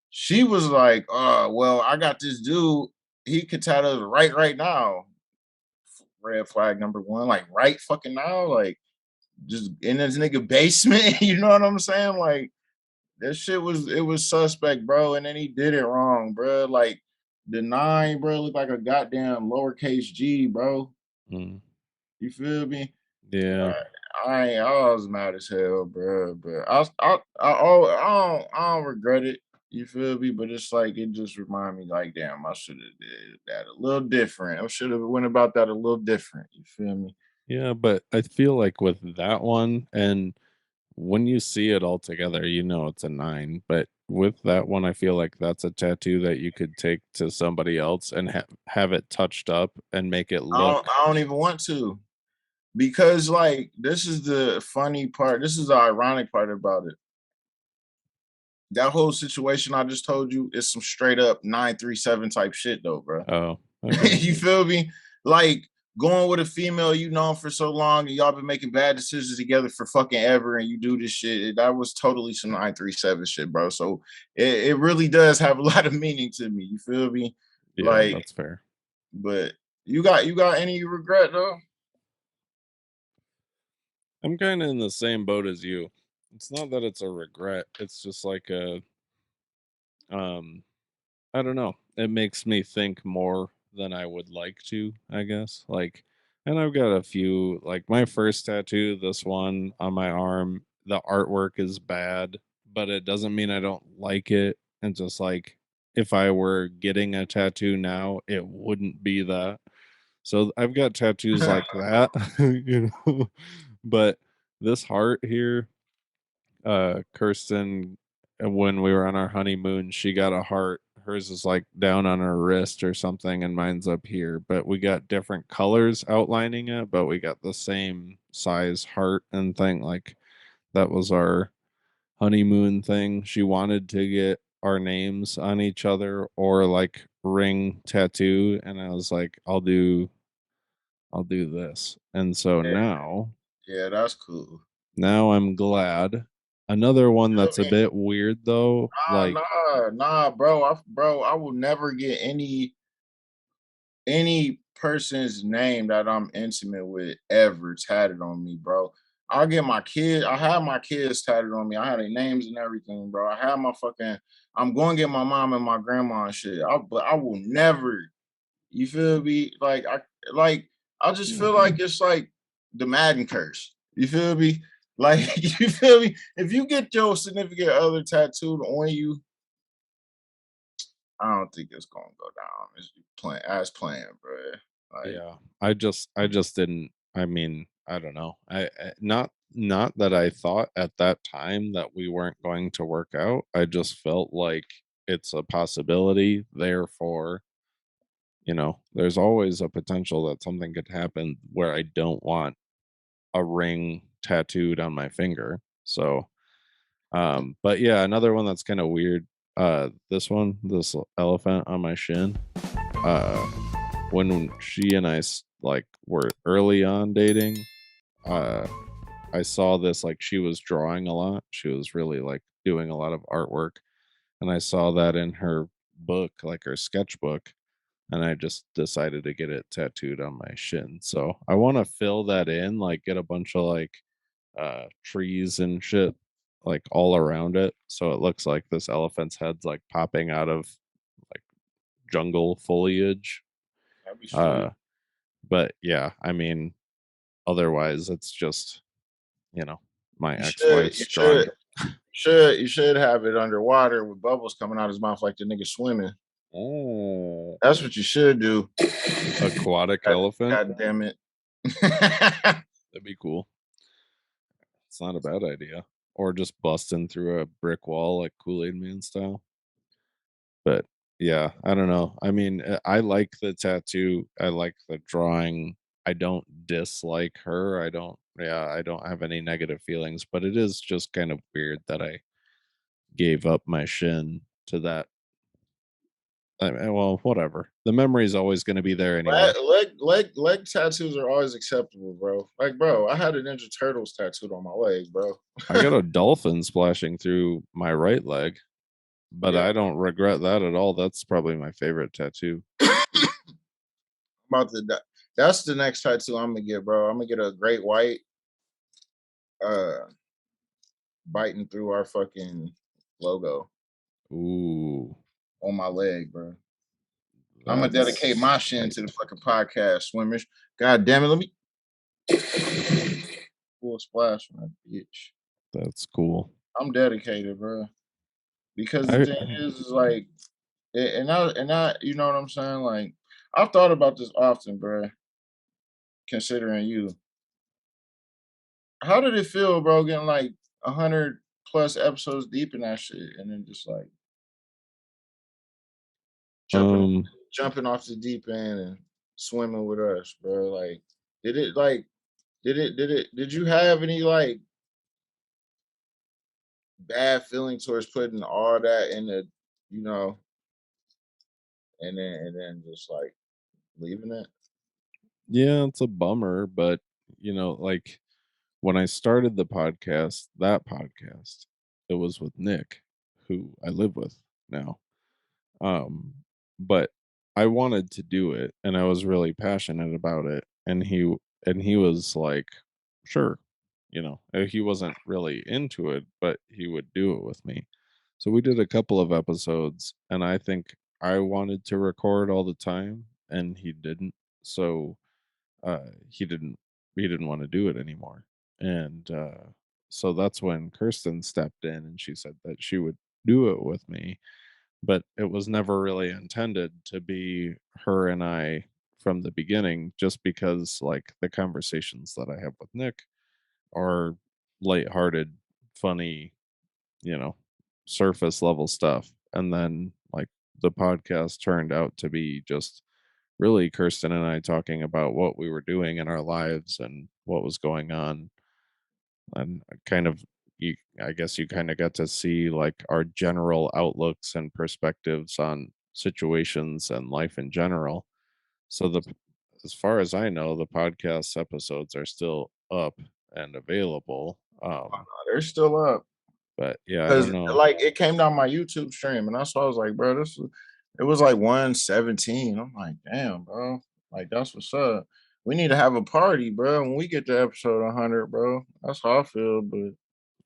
She was like, well, I got this dude, he could tattoo it right now. Red flag number one, like right fucking now, like just in this nigga basement, you know what I'm saying? Like that shit was suspect, bro. And then he did it wrong, bro. Like the 9, bro, looked like a goddamn lowercase G, bro. Mm. You feel me? Yeah. I was mad as hell, bro. But I don't regret it. You feel me? But it's like it just reminded me, like, damn, I should have did that a little different. I should have went about that a little different. You feel me? Yeah, but I feel like with that one, and when you see it all together, you know it's a 9. But with that one, I feel like that's a tattoo that you could take to somebody else and have it touched up and make it I don't, look. I don't even want to because like this is the funny part. This is the ironic part about it. That whole situation I just told you is some straight up 937 type shit though, bro. Oh, okay. You feel me? Like going with a female you known for so long and y'all been making bad decisions together for fucking ever and you do this shit. That was totally some 937 shit, bro. So it really does have a lot of meaning to me. You feel me? Yeah, Like, that's fair. but you got any regret though? I'm kind of in the same boat as you. It's not that it's a regret. It's just like um I don't know. It makes me think more than I would like to, I guess. Like, and I've got a few, like my first tattoo, this one on my arm, the artwork is bad, but it doesn't mean I don't like it. And just like if I were getting a tattoo now, it wouldn't be that. So I've got tattoos like that, But this heart here, Kirsten, when we were on our honeymoon, she got a heart. Hers is like down on her wrist or something, and mine's up here. But we got different colors outlining it, but we got the same size heart and thing. Like that was our honeymoon thing. She wanted to get our names on each other or like ring tattoo, and I was like, I'll do this. And so Yeah, yeah, that's cool. now I'm glad. Another one Feel that's a me? bit weird though, like Nah, bro. I will never get any person's name that I'm intimate with ever tatted on me, bro. I have my kids tatted on me. I had their names and everything, bro. I have my fucking I'm going to get my mom and my grandma and shit. But I will never, you feel me? Like I just yeah, feel like it's like the Madden curse. You feel me? Like you feel me? If you get your significant other tattooed on you, I don't think it's gonna go down as planned, bro. Like, Yeah. I just didn't, I mean, I don't know. Not that I thought at that time that we weren't going to work out. I just felt like it's a possibility. Therefore, there's always a potential that something could happen where I don't want a ring tattooed on my finger. So, but yeah, another one that's kind of weird. This elephant on my shin. Uh, when she and like were early on dating, uh, I saw this, like, she was drawing a lot. She was really like doing a lot of artwork, and I saw that in her book, like her sketchbook, and I just decided to get it tattooed on my shin. So I want to fill that in, like get a bunch of like trees and shit like all around it, so it looks like this elephant's head's like popping out of like jungle foliage. that'd be sweet. uh but yeah, I mean, otherwise it's just, you know my You should, you ex-wife's drawing. should, you should have it underwater with bubbles coming out his mouth like the nigga swimming. Oh, That's what you should do. aquatic God, elephant. God damn it. That'd be cool. It's not a bad idea. Or just busting through a brick wall like Kool-Aid Man style. But yeah, I don't know. I mean, I like the tattoo. I like the drawing. I don't dislike her. I don't have any negative feelings, but it is just kind of weird that I gave up my shin to that. I mean, well, whatever. The memory is always going to be there anyway. Leg tattoos are always acceptable, bro. Like, bro, I had a Ninja Turtles tattooed on my leg, bro. I got a dolphin splashing through my right leg, but Yeah, I don't regret that at all. That's probably my favorite tattoo. about to. That's the next tattoo I'm gonna get, bro. I'm gonna get a great white, uh, biting through our fucking logo Ooh, on my leg, bro. I'm gonna dedicate that's my shin tight. to the fucking podcast, swimmers. God damn it, let me full splash on that bitch. That's cool. I'm dedicated, bro. Because the I thing is like, and I, you know what I'm saying? Like, I've thought about this often, bro. Considering you, how did it feel, bro? Getting like 100 plus episodes deep in that shit, and then just like jumping, um jumping off the deep end and swimming with us, bro. Like, did it like, did you have any like bad feeling towards putting all that in the, you know, and then just like leaving it? yeah, it's a bummer, but like when I started that podcast, it was with Nick, who I live with now. Um, but I wanted to do it and I was really passionate about it. And he was like, sure. He wasn't really into it, but he would do it with me. So we did a couple of episodes and I think I wanted to record all the time and he didn't. So he didn't want to do it anymore. And so that's when Kirsten stepped in and she said that she would do it with me, but it was never really intended to be her and I from the beginning, just because like the conversations that I have with Nick are lighthearted, funny, you know, surface level stuff. And then like the podcast turned out to be just really Kirsten and I talking about what we were doing in our lives and what was going on. And kind of, I guess you kind of got to see like our general outlooks and perspectives on situations and life in general. So as far as I know, the podcast episodes are still up and available. They're still up. But yeah, I don't Cause know. like it came down my YouTube stream, and that's why I was like, bro, it was like 117. I'm like, damn, bro, like that's what's up. We need to have a party, bro, when we get to episode 100, bro. That's how I feel. But I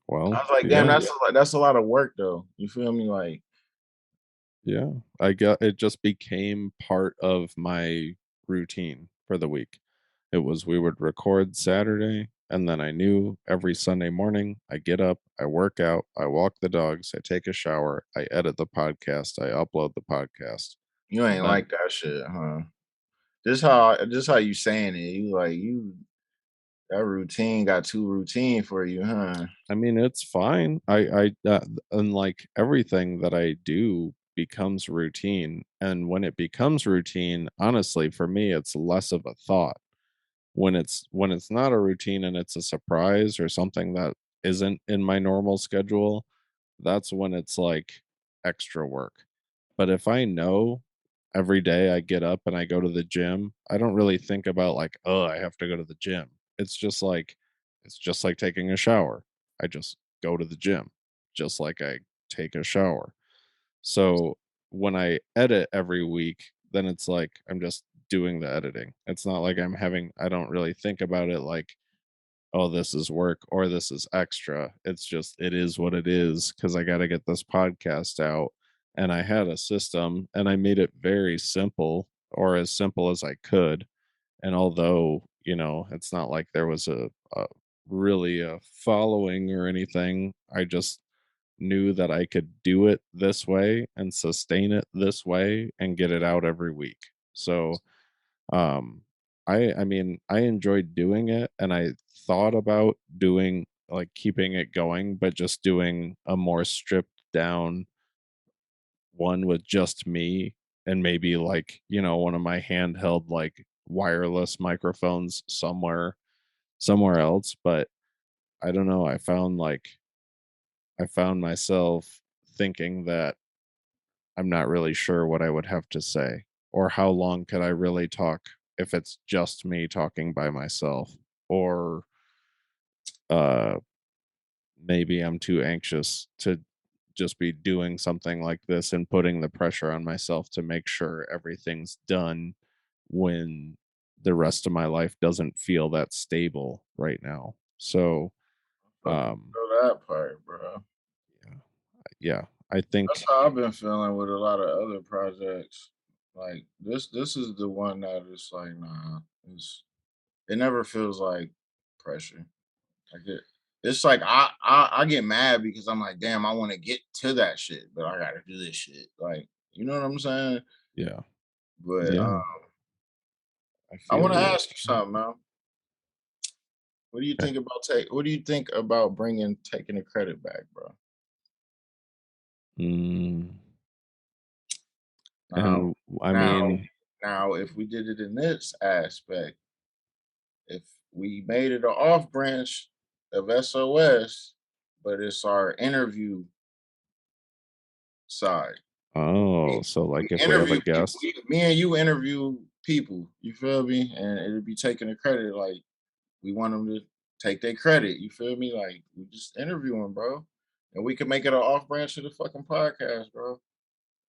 Well, was like, damn, yeah, that's a lot of work, though. You feel me? Like, yeah. I got it just became part of my routine for the week. It was we would record Saturday, And then I knew every Sunday morning I get up, I work out, I walk the dogs, I take a shower, I edit the podcast, I upload the podcast. You ain't Then like that shit, huh? This how you saying it. You that routine got too routine for you, huh? I mean, it's fine. And like everything that I do becomes routine. And when it becomes routine, honestly, for me, it's less of a thought. When it's not a routine and it's a surprise or something that isn't in my normal schedule, that's when it's like extra work. But if I know every day I get up and I go to the gym, I don't really think about like, oh, I have to go to the gym. It's just like taking a shower. I just go to the gym, just like I take a shower. So when I edit every week, then it's like I'm just doing the editing. It's not like I don't really think about it like, oh, this is work or this is extra. It's just, it is what it is because I got to get this podcast out. And I had a system and I made it very simple or as simple as I could. And although, it's not like there was a really a following or anything, I just knew that I could do it this way and sustain it this way and get it out every week. So, um, I mean, I enjoyed doing it and I thought about doing like keeping it going, but just doing a more stripped down one with just me and maybe like, one of my handheld like wireless microphones somewhere else. But I don't know. I found myself thinking that I'm not really sure what I would have to say or how long could I really talk if it's just me talking by myself or uh maybe I'm too anxious to just be doing something like this and putting the pressure on myself to make sure everything's done when the rest of my life doesn't feel that stable right now. So, I fucking um feel that part, bro. yeah, yeah, I That's think how I've been feeling with a lot of other projects. Like this is the one that is like, nah, it never feels like pressure. I get it's like I get mad because I'm like, damn, I want to get to that shit, but I gotta do this shit. Like, you know what I'm saying? yeah, But yeah, I I feel want to you. ask you something, man. What do you think about bringing taking the credit back, bro? Mm, Now, and I now, mean, now, if we did it in this aspect, if we made it an off branch of SOS, but it's our interview side. oh, We, so we like if we have a interview people. guest, Me and you interview people. You feel me? And it'd be taking the credit. Like we want them to take their credit. You feel me? Like we just interview them, bro. And we can make it an off branch of the fucking podcast, bro.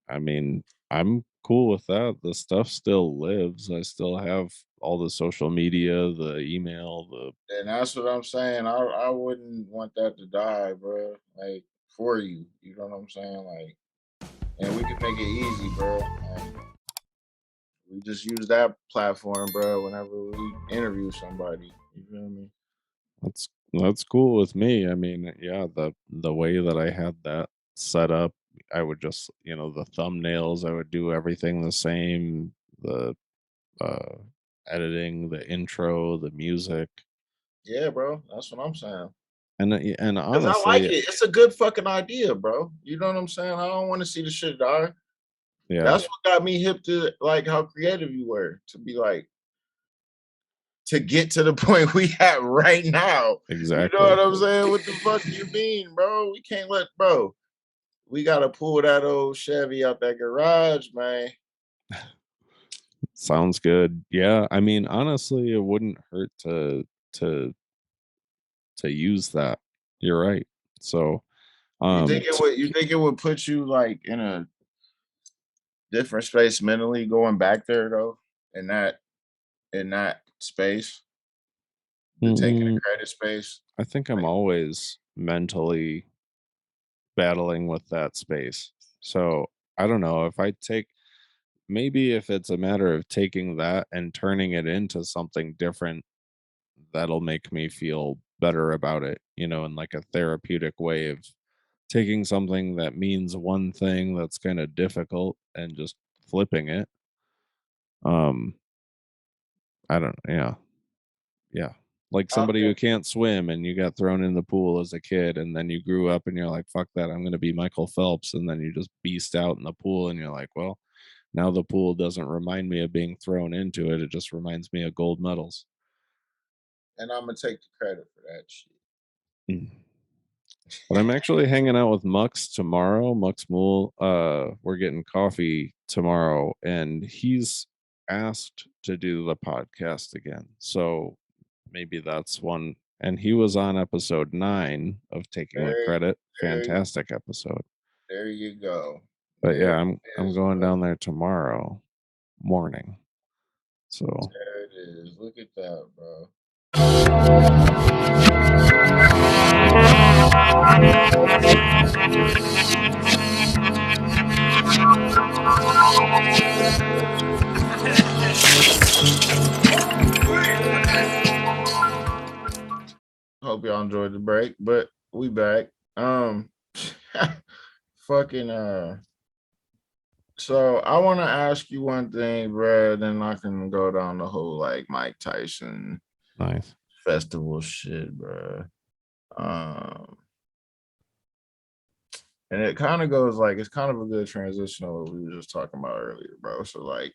I mean, I'm cool with that. The stuff still lives. I still have all the social media, the email, the And that's what I'm saying. I wouldn't want that to die, bro. Like for you. You know what I'm saying? Like, and we can make it easy, bro. Like we just use that platform, bro, whenever we interview somebody. You feel me? that's cool with me. I mean, yeah, the way that I had that set up, I would just, the thumbnails, I would do everything the same, the uh editing, the intro, the music. Yeah, bro. That's what I'm saying. And Cause I like honestly, it. It's a good fucking idea, bro. You know what I'm saying? I don't want to see the shit die. yeah, That's what got me hip to like how creative you were to be like to get to the point we at right now. You know what exactly. I'm saying? What the fuck you mean, bro? We can't let bro. We gotta pull that old Chevy out that garage, man. Sounds good. Yeah, I mean, honestly, it wouldn't hurt to use that. You're right. So, You think it would put you like in a different space mentally going back there though? In that space, the taking the mm, credit space. I think I'm always mentally battling with that space. So, I don't know if I take maybe if it's a matter of taking that and turning it into something different, that'll make me feel better about it, in like a therapeutic way of taking something that means one thing that's kind of difficult and just flipping it. Um, I don't, yeah, yeah. Like I somebody mean, who can't swim and you got thrown in the pool as a kid and then you grew up and you're like, fuck that, I'm going to be Michael Phelps. And then you just beast out in the pool and you're like, well, now the pool doesn't remind me of being thrown into it. It just reminds me of gold medals. and I'm gonna take the credit for that shit. Mm. But I'm actually hanging out with Mux tomorrow. Mux Mool. We're getting coffee tomorrow, and he's asked to do the podcast again. So maybe that's one. And he was on episode 9 of Taking the There, Credit. there, Fantastic episode. there you go. But There yeah, it I'm is, going bro. down there tomorrow morning. So There it is. Look at that, bro. Hope y'all enjoyed the break, but we back. Fucking So I want to ask you one thing, bro. Then I can go down the whole like Mike Tyson nice. festival shit, bro. Um, and it kind of goes like it's kind of a good transition of what we were just talking about earlier, bro. So like,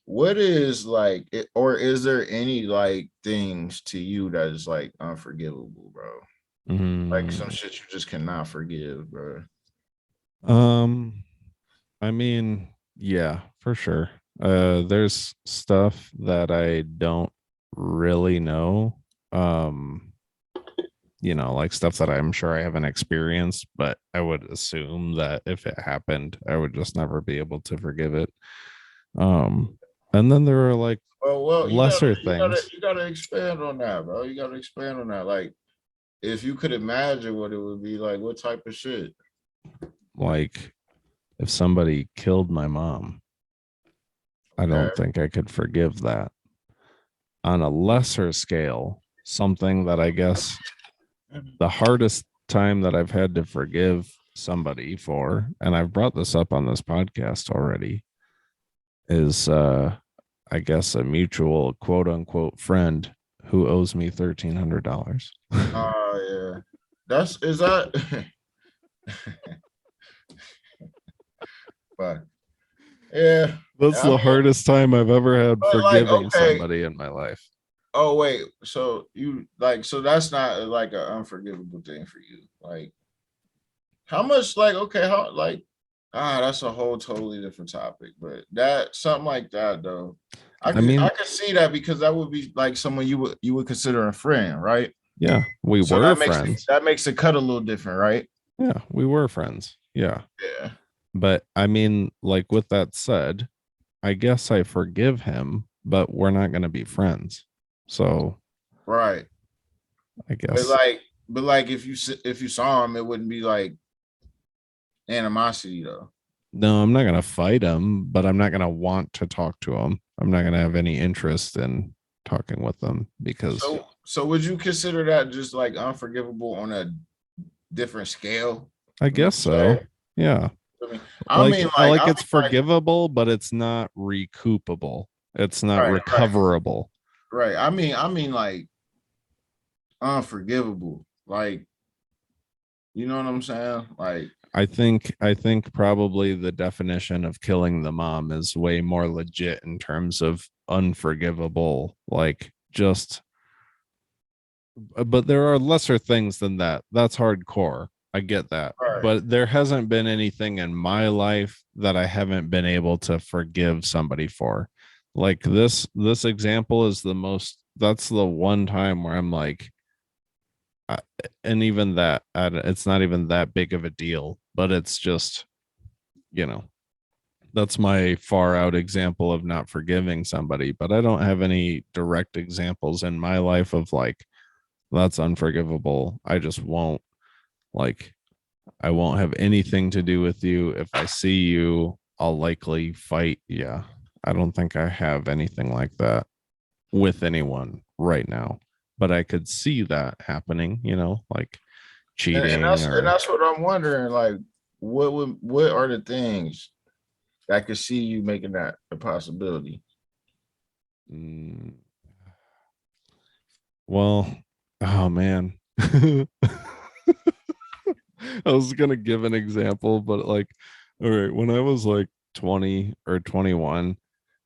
what is like, or is there any like things to you that is like unforgivable, bro? Like some shit you just cannot forgive, bro. I mean, yeah, for sure. There's stuff that I don't really know. Like stuff that I'm sure I haven't experienced, but I would assume that if it happened, I would just never be able to forgive it. And then there are like Well, lesser things. you gotta expand on that, bro. You gotta expand on that. Like, if you could imagine what it would be like, what type of shit? Like if somebody killed my mom, I Okay. don't think I could forgive that. On a lesser scale, something that I guess the hardest time that I've had to forgive somebody for, and I've brought this up on this podcast already, is I guess a mutual quote unquote friend who owes me $1,300. Oh yeah. That's is that but yeah. That's I the mean, hardest time I've ever had but like, forgiving okay. somebody in my life. Oh wait, so you like so that's not like an unforgivable thing for you. Like how much like okay, how like that's a whole totally different topic, but that something like that though. I mean, I could see that because that would be like someone you would consider a friend, right? yeah, we So were friends. that makes it cut a little different, right? Yeah, we were friends. Yeah. Yeah. But I mean, like with that said, I guess I forgive him, but we're not going to be friends. So Right. I But guess like if you saw him, it wouldn't be like animosity though. no, I'm not going to fight him, but I'm not going to want to talk to him. I'm not going to have any interest in talking with them because So would you consider that just like unforgivable on a different scale? I Would you guess so. say? Yeah. I mean, Like it's forgivable, but it's not recoupable. It's not right, right, recoverable. right. I mean, like unforgivable. Like, you know what I'm saying? Like, I think probably the definition of killing the mom is way more legit in terms of unforgivable. Like just but there are lesser things than that. That's hardcore. I get that. right, But there hasn't been anything in my life that I haven't been able to forgive somebody for. Like this example is the most that's the one time where I'm like I, and even that it's not even that big of a deal, but it's just, you know, that's my far out example of not forgiving somebody, but I don't have any direct examples in my life of like that's unforgivable. I just won't like I won't have anything to do with you. If I see you, I'll likely fight. Yeah. I don't think I have anything like that with anyone right now. but I could see that happening, like And cheating that's or what I'm wondering. Like, what are the things that could see you making that a possibility? mm, well, oh man. I was gonna give an example, but like, all right, when I was like 20 or 21,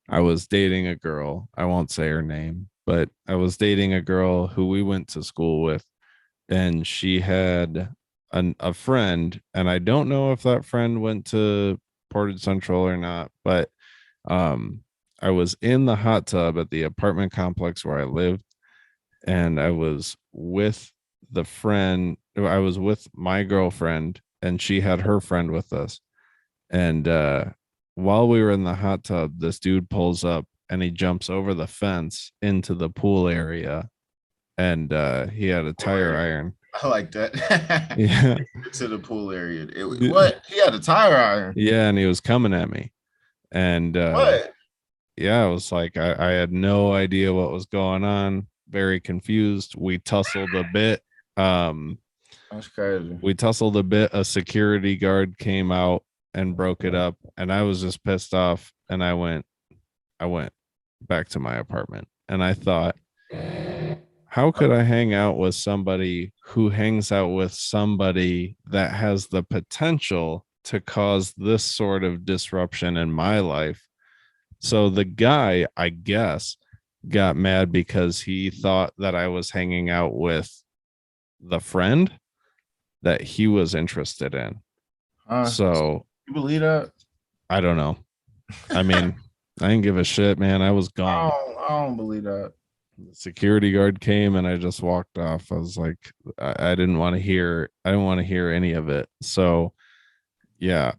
I was dating a girl. I won't say her name, but I was dating a girl who we went to school with, and she had a friend, and I don't know if that friend went to Portage Central or not, but um, I was in the hot tub at the apartment complex where I lived, and I was with the friend. I was with my girlfriend, and she had her friend with us. And while we were in the hot tub, this dude pulls up and he jumps over the fence into the pool area, and he had a tire iron. I like that. Yeah. To the pool area. What? He had a tire iron. Yeah, and he was coming at me. And What? yeah, I was like, I had no idea what was going on, very confused. We tussled a bit. That's crazy. We tussled a bit. A security guard came out and broke it up, and I was just pissed off. And I went back to my apartment, and I thought, how could I hang out with somebody who hangs out with somebody that has the potential to cause this sort of disruption in my life? So the guy, I guess, got mad because he thought that I was hanging out with the friend that he was interested in. So you believe that? I don't know. I mean, I didn't give a shit, man. I was gone. I don't believe that. The security guard came and I just walked off. I was like, I didn't want to hear, I didn't want to hear any of it. So yeah.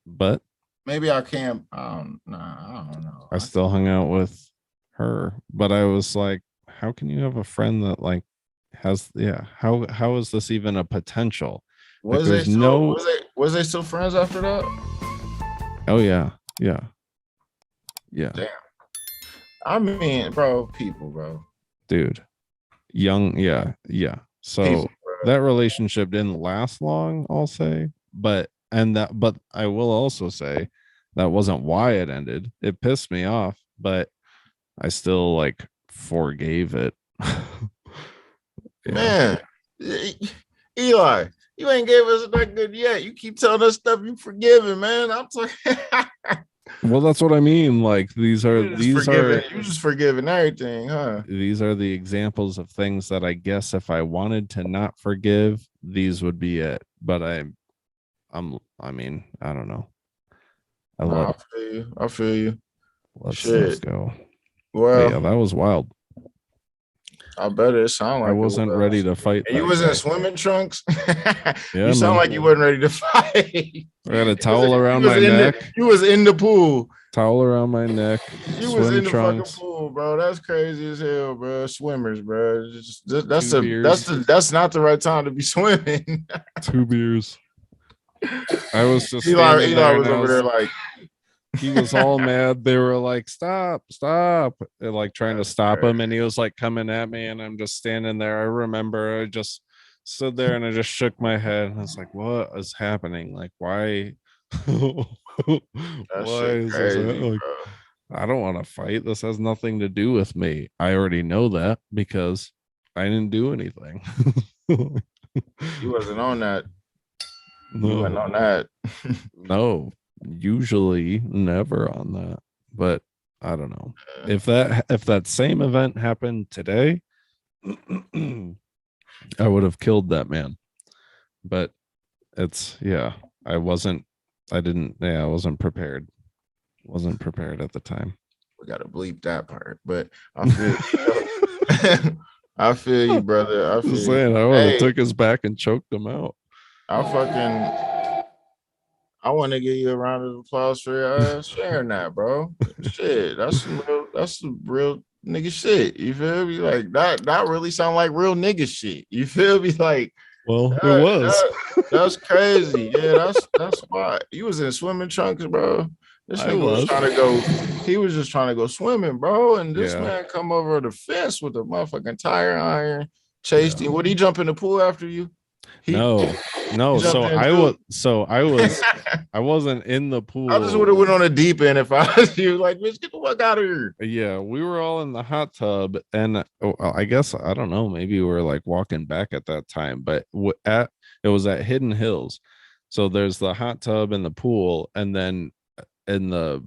But maybe I can't. I don't know. I still hung out with her. But I was like, how can you have a friend that like has how is this even a potential? Was like, they still, no was they still friends after that? Oh yeah. Yeah. Damn. I mean, bro, people, dude, young, yeah. So people, that relationship didn't last long, I'll say, but I will also say that wasn't why it ended. It pissed me off, but I still like forgave it. Man, Eli, you ain't gave us that good yet. You keep telling us stuff you forgiven, man. I'm talking. Well, that's what I mean. Like you just forgiving everything, huh? These are the examples of things that I guess if I wanted to not forgive, these would be it. But I mean, I don't know. I feel you. Let's go. Well, yeah, that was wild. I bet it sounded like I wasn't ready to fight. You was in swimming trunks. Yeah, you sound like you wasn't ready to fight. I had a towel around my neck. You was in the pool. Towel around my neck. You was in the fucking pool, bro. That's crazy as hell, bro. Swimmers, bro. That's not the right time to be swimming. 2 beers. I was just Eli was over there like. He was all mad. They were like, stop. They're like trying to stop him. And he was like coming at me. And I'm just standing there. I remember I just stood there and I just shook my head. And I was like, what is happening? Like, why? Why is crazy, this? Like, I don't want to fight. This has nothing to do with me. I already know that because I didn't do anything. You wasn't on that. No. You wasn't on that. No. Usually never on that, but I don't know if that same event happened today. I would have killed that man, but I wasn't prepared at the time. We gotta bleep that part, but I feel I feel you, brother. I would have took his back and choked him out. I want to give you a round of applause for sharing that, bro. Shit, that's some real nigga shit. You feel me? Like that really sound like real nigga shit. You feel me? Like, well, it was. That's crazy. Yeah, that's why you was in swimming trunks, bro. This I nigga was was. trying to go. He was just trying to go swimming, bro. And this Yeah. man come over the fence with a motherfucking tire iron, chased Yeah. him. Would he jump in the pool after you? He, No, he no. jumped in too. I wasn't in the I just would have pool. went on a deep end if I was you. Like, bitch, get the fuck out of here. Yeah, we were all in the hot tub, and I guess I don't know. Maybe we were like walking back at that time, but it was at Hidden Hills. So there's the hot tub and the pool, and then in the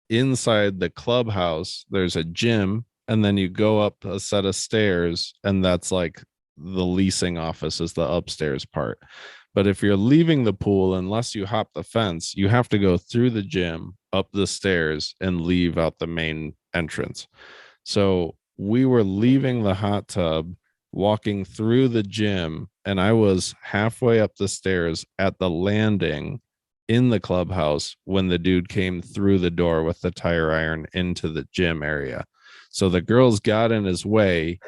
inside the clubhouse, there's a gym, and then you go up a set of stairs, and that's like the leasing office is the upstairs part. But if you're leaving the pool, unless you hop the fence, you have to go through the gym, up the stairs, and leave out the main entrance. So we were leaving the hot tub, walking through the gym, and I was halfway up the stairs at the landing in the clubhouse when the dude came through the door with the tire iron into the gym area. So the girls got in his way.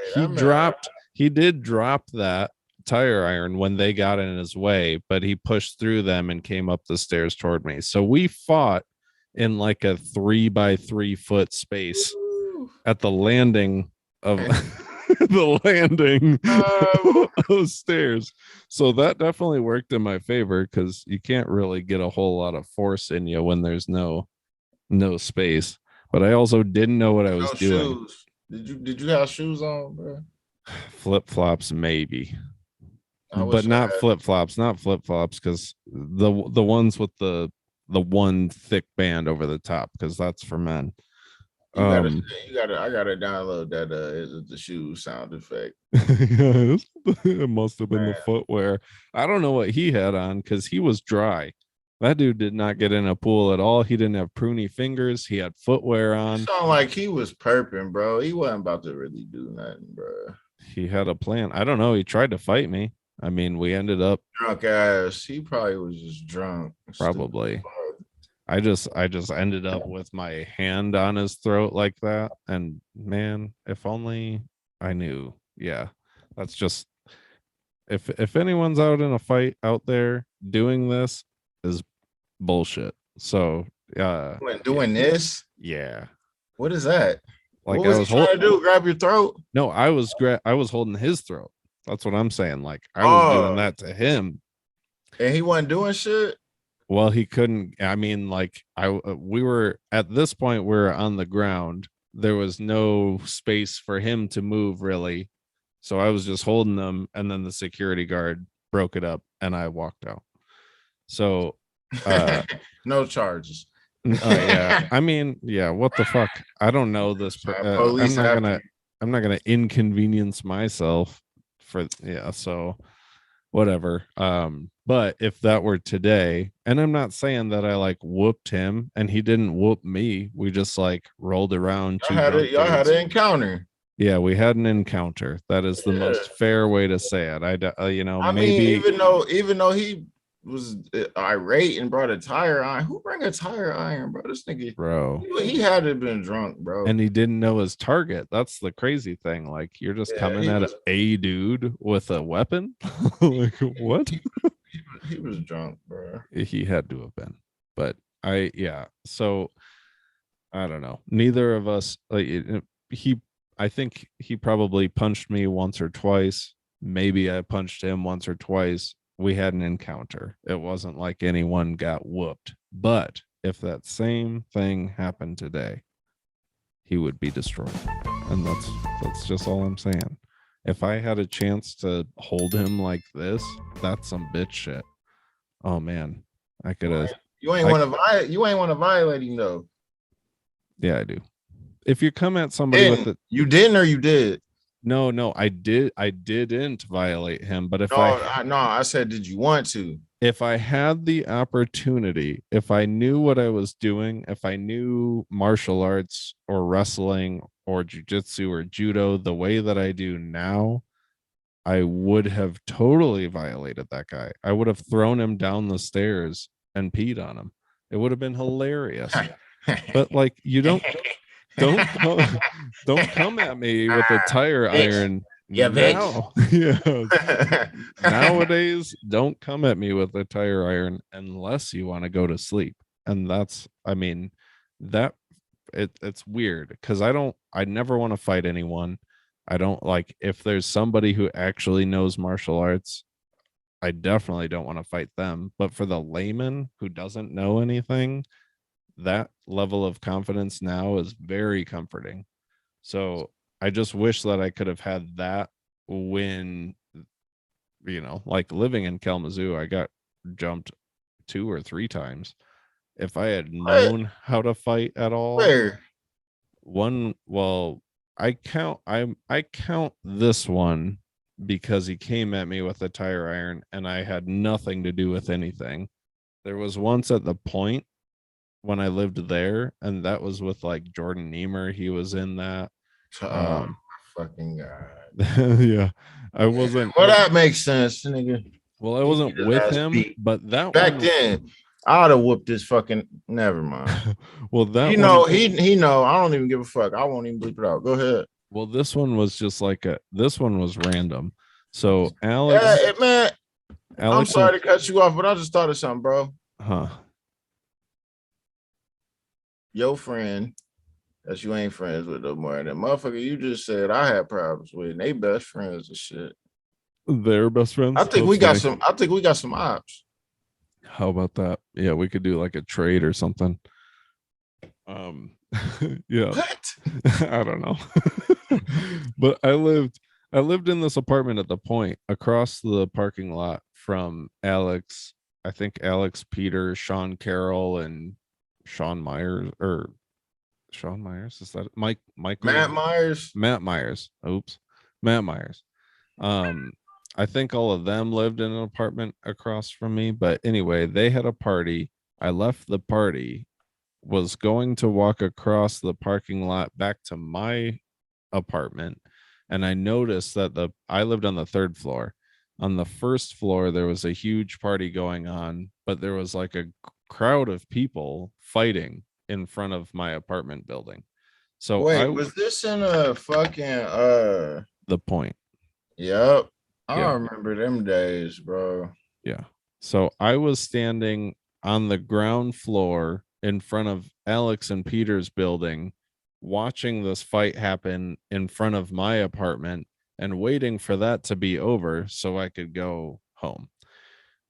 He did drop that tire iron when they got in his way, but he pushed through them and came up the stairs toward me. So we fought in like a 3 by 3 foot space at the landing of the landing of stairs. So that definitely worked in my favor because you can't really get a whole lot of force in you when there's no space. But I also didn't know what I was doing. Shoes. Did you have shoes on, bro? Flip-flops, maybe. But not flip-flops, because the ones with the one thick band over the top, because that's for men. I gotta download that the shoe sound effect. It must have been the footwear. I don't know what he had on because he was dry. That dude did not get in a pool at all. He didn't have pruny fingers. He had footwear on. It sounded like he was perping, bro. He wasn't about to really do nothing, bro. He had a plan. I don't know. He tried to fight me. I mean, we ended up drunk ass. He probably was just drunk. Probably. I just ended up with my hand on his throat like that. And man, if only I knew. Yeah. That's just if anyone's out in a fight out there doing this is bullshit. So doing this? Yeah. What is that? Like what was he trying to do? Grab your throat? No, I was holding his throat. That's what I'm saying. Like I was doing that to him. And he wasn't doing shit. Well, he couldn't. I mean, like we were at this point, we're on the ground. There was no space for him to move really. So I was just holding them, and then the security guard broke it up and I walked out. So no charges. Yeah. I mean, yeah, what the fuck? I don't know this. I'm not gonna inconvenience myself for so whatever. But if that were today, and I'm not saying that I like whooped him and he didn't whoop me, we just like rolled around. Y'all had an encounter. Yeah, we had an encounter. That is the most fair way to say it. I mean, even though he was irate and brought a tire iron. Who bring a tire iron, bro? This nigga, bro, he had to have been drunk, bro. And he didn't know his target. That's the crazy thing. Like you're just coming at a dude with a weapon. Like what? He was drunk, bro. He had to have been. But so I don't know. Neither of us. I think he probably punched me once or twice. Maybe I punched him once or twice. We had an encounter. It wasn't like anyone got whooped. But if that same thing happened today, he would be destroyed. And that's just all I'm saying. If I had a chance to hold him like this, that's some bitch shit. Oh man, I could have. You ain't want to violate him though. Yeah, I do. If you come at somebody with it, you didn't or you did. No, I didn't violate him. But if I said, did you want to? If I had the opportunity, if I knew what I was doing, if I knew martial arts or wrestling or jiu-jitsu or judo the way that I do now, I would have totally violated that guy. I would have thrown him down the stairs and peed on him. It would have been hilarious. But like you don't come at me with a tire iron. Yeah, yeah. Nowadays, don't come at me with a tire iron unless you want to go to sleep. And that's, I mean, that it's weird because I never want to fight anyone. I don't like, if there's somebody who actually knows martial arts, I definitely don't want to fight them. But for the layman who doesn't know anything, that level of confidence now is very comforting. So I just wish that I could have had that when, like living in Kalamazoo, I got jumped 2 or 3 times. If I had What? known how to fight at all, Where? well, I count this one because he came at me with a tire iron and I had nothing to do with anything. There was once at the Point when I lived there, and that was with like Jordan Niemer. He was in that. Oh, fucking God. Yeah, I wasn't. Well, that makes sense, nigga. Well, I He wasn't get his with ass him, beat. but that Back one. then, I would have whooped this fucking. Never mind. Well, that You one. know, he know. I don't even give a fuck. I won't even bleep it out. Go ahead. Well, this one was just like this one was random. So Yeah, Alex, man. I'm Alex and sorry to cut you off, but I just thought of something, bro. huh. Your friend that you ain't friends with no more. That motherfucker you just said I had problems with, and they best friends and shit. They're best I friends. think we That's got funny. some. I think we got some ops. How about that? Yeah, we could do like a trade or something. Um, yeah, What? I don't know. But I lived in this apartment at the Point across the parking lot from Alex. I think Alex, Peter, Sean Carroll, and Sean Myers, or Sean Myers. Is that Matt Michael Myers. Matt Myers? Oops, Matt Myers. Um, I think all of them lived in an apartment across from me. But anyway, they had a party. I left the party, was going to walk across the parking lot back to my apartment, and I noticed that I lived on the 3rd floor. On the 1st floor there was a huge party going on, but there was like a crowd of people fighting in front of my apartment building. So Wait, was this in a fucking the Point. Yep. I Yeah. remember them days, bro. Yeah. So I was standing on the ground floor in front of Alex and Peter's building, watching this fight happen in front of my apartment and waiting for that to be over so I could go home.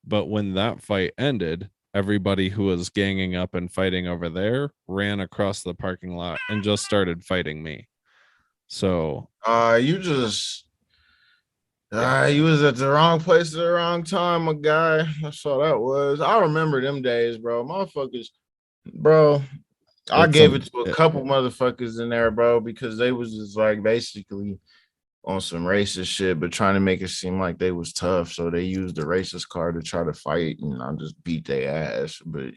But when that fight ended, everybody who was ganging up and fighting over there ran across the parking lot and just started fighting me. So, You just yeah. you was at the wrong place at the wrong time, my guy. That's all that was. I remember them days, bro. Motherfuckers, bro. I It's gave it to a couple motherfuckers in there, bro, because they was just like basically on some racist shit, but trying to make it seem like they was tough. So they used the racist card to try to fight, and I just beat their ass. But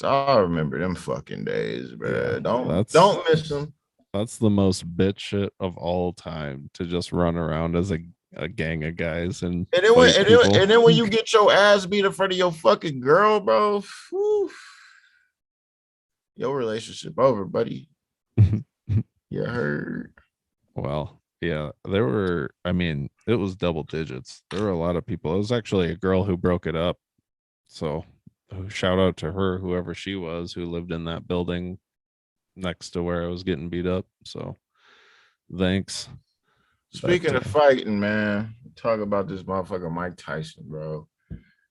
I remember them fucking days, bro. yeah, Don't miss them. that's the most bitch shit of all time, to just run around as a gang of guys and And then fight people. when you get your ass beat in front of your fucking girl, bro, whew, your relationship over, buddy. You heard. Well, yeah, I mean, it was double digits. There were a lot of people. It was actually a girl who broke it up. So shout out to her, whoever she was, who lived in that building next to where I was getting beat up. So thanks. Speaking of fighting, man, talk about this motherfucker Mike Tyson, bro.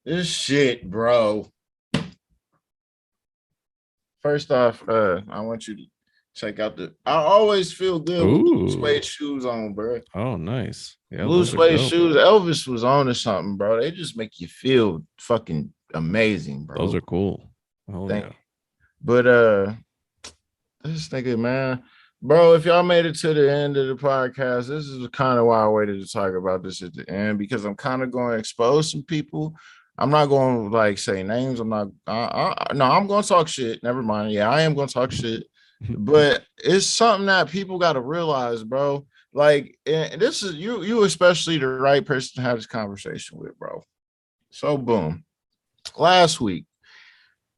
This shit, bro. First off, I want you to check out I always feel good with blue suede shoes on, bro. Oh, nice. Yeah, blue suede shoes. Elvis was on to something, bro. They just make you feel fucking amazing, bro. Those are cool. Oh yeah. But this nigga, man, bro, if y'all made it to the end of the podcast, this is kind of why I waited to talk about this at the end, because I'm kind of going to expose some people. I'm not going to like say names. I'm not. No, I'm going to talk shit. Never mind. Yeah, I am going to talk shit. But it's something that people got to realize, bro. Like, and this is you especially the right person to have this conversation with, bro. So boom. Last week,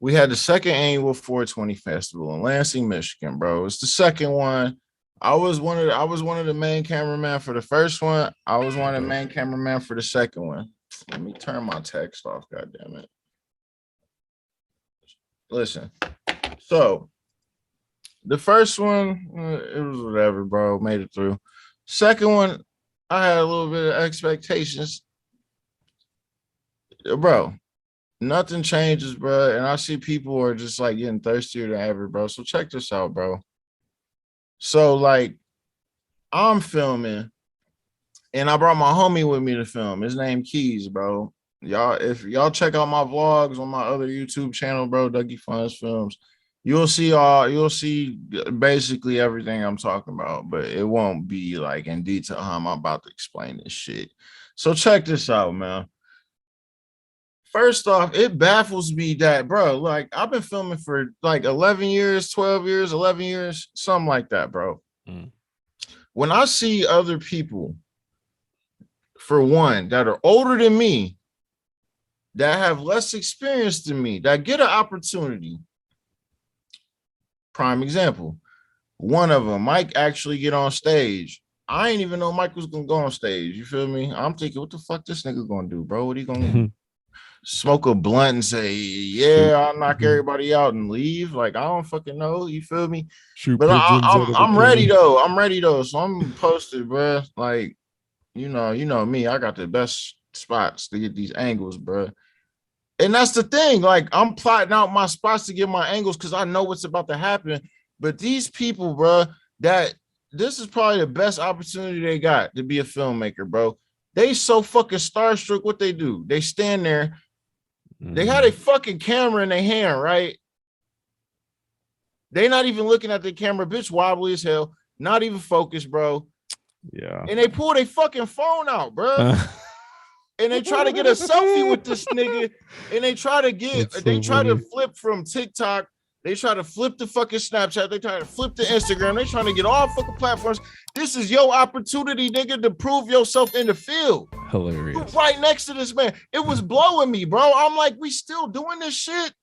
we had the second annual 420 festival in Lansing, Michigan, bro. It's the second one. I was one of the main cameraman for the first one. I was one of the main cameraman for the second one. Let me turn my text off, god damn it. listen. So the first one, it was whatever, bro. Made it through. Second one, I had a little bit of expectations, bro. Nothing changes, bro. And I see people are just like getting thirstier than ever, bro. So check this out, bro. So like, I'm filming, and I brought my homie with me to film. His name Keys, bro. Y'all, if y'all check out my vlogs on my other YouTube channel, bro, Dougie Funds Films, you'll see basically everything I'm talking about, but it won't be like in detail how I'm about to explain this shit. So check this out, man. First off, it baffles me that, bro, like I've been filming for like 11 years, 12 years, 11 years, something like that, bro. Mm. When I see other people, for one, that are older than me, that have less experience than me, that get an opportunity. Prime example, one of them, Mike, actually get on stage. I ain't even know Mike was gonna go on stage. You feel me? I'm thinking, what the fuck this nigga gonna do, bro? What he gonna smoke a blunt and say, yeah, I'll knock everybody out and leave? Like, I don't fucking know. You feel me? But I'm ready though. I'm ready though. So I'm posted, bro. Like, you know me. I got the best spots to get these angles, bro. And that's the thing. Like, I'm plotting out my spots to get my angles because I know what's about to happen. But these people, bro, that this is probably the best opportunity they got to be a filmmaker, bro. They so fucking starstruck. What they do? They stand there. They had a fucking camera in their hand, right? They not even looking at the camera. Bitch wobbly as hell. Not even focused, bro. Yeah. And they pull their fucking phone out, bro. And they try to get a selfie with this nigga. And they try to flip from TikTok. They try to flip the fucking Snapchat. They try to flip the Instagram. They trying to get all fucking platforms. This is your opportunity, nigga, to prove yourself in the field. Hilarious. You're right next to this man. It was blowing me, bro. I'm like, we still doing this shit?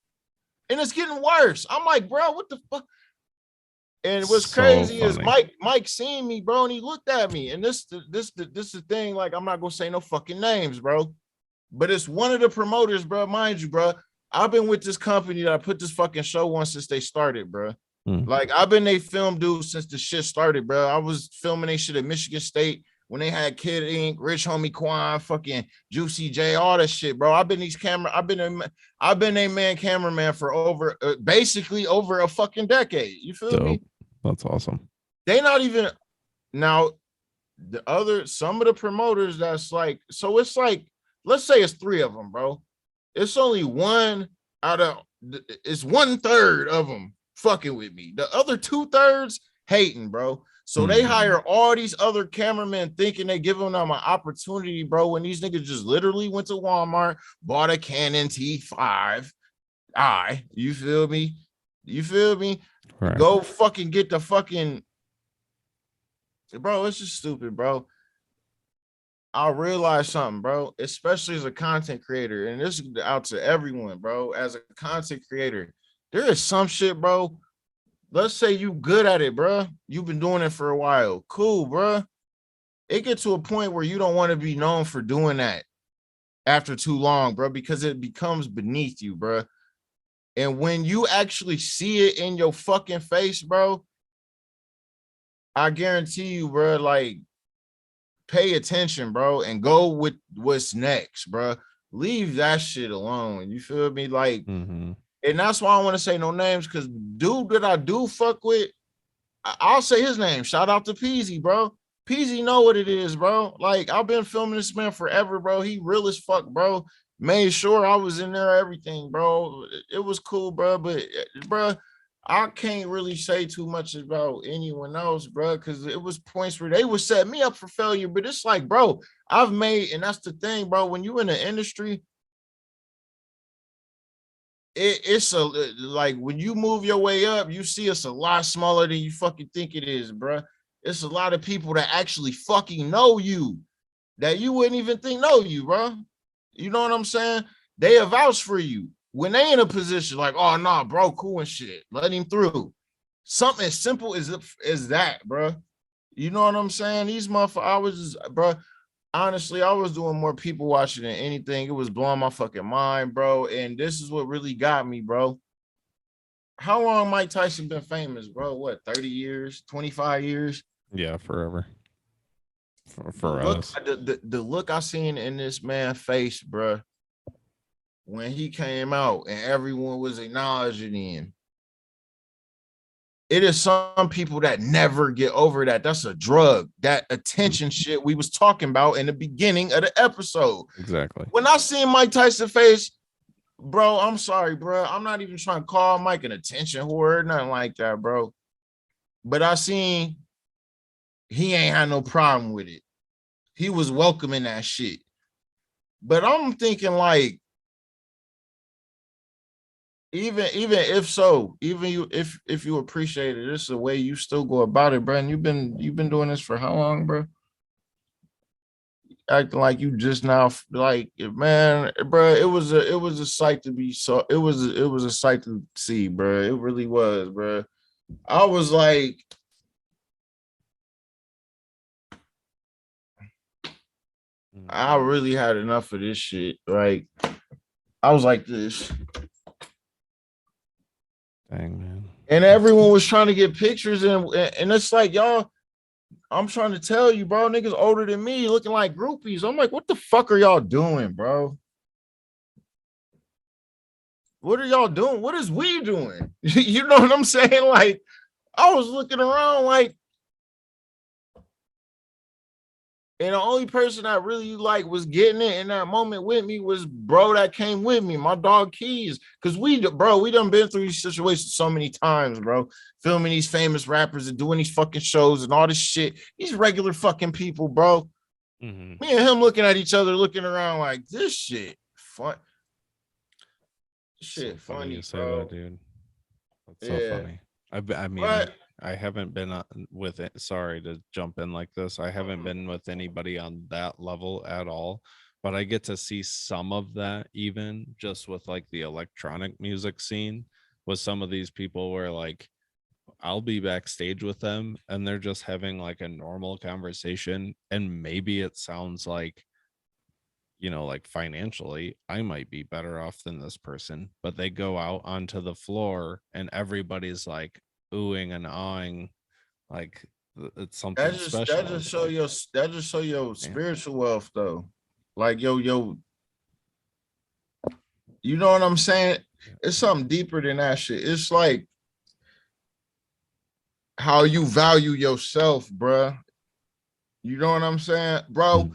And it's getting worse. I'm like, bro, what the fuck? And what's crazy is Mike seen me, bro, and he looked at me. And this is the thing. Like, I'm not gonna say no fucking names, bro. But it's one of the promoters, bro. Mind you, bro. I've been with this company that I put this fucking show on since they started, bro. Like, I've been a film dude since the shit started, bro. I was filming they shit at Michigan State when they had Kid Ink, Rich Homie Quan, fucking Juicy J, all that shit, bro. I've been a man cameraman for over basically over a fucking decade. You feel me? That's awesome. They not even now. Some of the promoters that's like, so it's like, let's say it's 3 of them, bro. It's only one out of it's 1/3 of them fucking with me. The other 2/3 hating, bro. So they hire all these other cameramen thinking they giving them an opportunity, bro. When these niggas just literally went to Walmart, bought a Canon T5. You feel me? You feel me? Right. Go fucking get the fucking, bro. It's just stupid, bro. I realize something, bro, especially as a content creator, and this is out to everyone, bro. As a content creator, there is some shit, bro. Let's say you good at it, bro. You've been doing it for a while. Cool, bro. It gets to a point where you don't want to be known for doing that after too long, bro, because it becomes beneath you, bro. And when you actually see it in your fucking face, bro, I guarantee you, bro, like, pay attention, bro, and go with what's next, bro. Leave that shit alone. You feel me? Like, and that's why I want to say no names, because dude that I do fuck with, I'll say his name. Shout out to Peasy, bro. Peasy know what it is, bro. Like, I've been filming this man forever, bro. He real as fuck, bro. Made sure I was in there, everything, bro. It was cool, bro. But, bro, I can't really say too much about anyone else, bro, because it was points where they would set me up for failure. But it's like, bro, I've made, and that's the thing, bro, when you in the industry, it's a, like, when you move your way up, you see it's a lot smaller than you fucking think it is, bro. It's a lot of people that actually fucking know you that you wouldn't even think know you, bro. You know what I'm saying? They vouch for you. When they in a position like, oh, nah, bro, cool and shit, let him through. Something as simple as that, bro. You know what I'm saying? These motherfuckers, I was just, bro, honestly, I was doing more people watching than anything. It was blowing my fucking mind, bro. And this is what really got me, bro. how long Mike Tyson been famous, bro? What, 30 years, 25 years? Yeah, forever. The For look, us. the look I seen in this man's face, bro, when he came out and everyone was acknowledging him. It is some people that never get over that. That's a drug. That attention shit we was talking about in the beginning of the episode. Exactly. When I seen Mike Tyson face, bro, I'm sorry, bro. I'm not even trying to call Mike an attention whore, nothing like that, bro. But I seen he ain't had no problem with it. He was welcoming that shit. But I'm thinking like, even if so, even you if you appreciate it, it's the way you still go about it, bro. And you've been doing this for how long, bro? Acting like you just now, like, man, bro. It was a sight to be so. It was a sight to see, bro. It really was, bro. I was like, I really had enough of this shit. Like, I was like this. Dang, man. And everyone was trying to get pictures, and it's like, y'all, I'm trying to tell you, bro, niggas older than me looking like groupies. I'm like, what the fuck are y'all doing, bro? What are y'all doing? What is we doing? You know what I'm saying? Like, I was looking around like, and the only person that really like was getting it in that moment with me was bro that came with me, my dog Keys. Cause we done been through these situations so many times, bro. Filming these famous rappers and doing these fucking shows and all this shit. These regular fucking people, bro. Mm-hmm. Me and him looking at each other, looking around like this shit fun. So Shit funny you funny, say that, bro. dude. That's so Yeah. funny. I mean, But I haven't been with it. Sorry to jump in like this. I haven't been with anybody on that level at all, but I get to see some of that even just with like the electronic music scene with some of these people where like I'll be backstage with them and they're just having like a normal conversation and maybe it sounds like like financially, I might be better off than this person, but they go out onto the floor and everybody's like oohing and awing, like it's that something just that special. just It's show like, your that just show your man, spiritual wealth though. Like yo, you know what I'm saying? yeah. It's something deeper than that shit. It's like how you value yourself, bruh. You know what I'm saying, bro?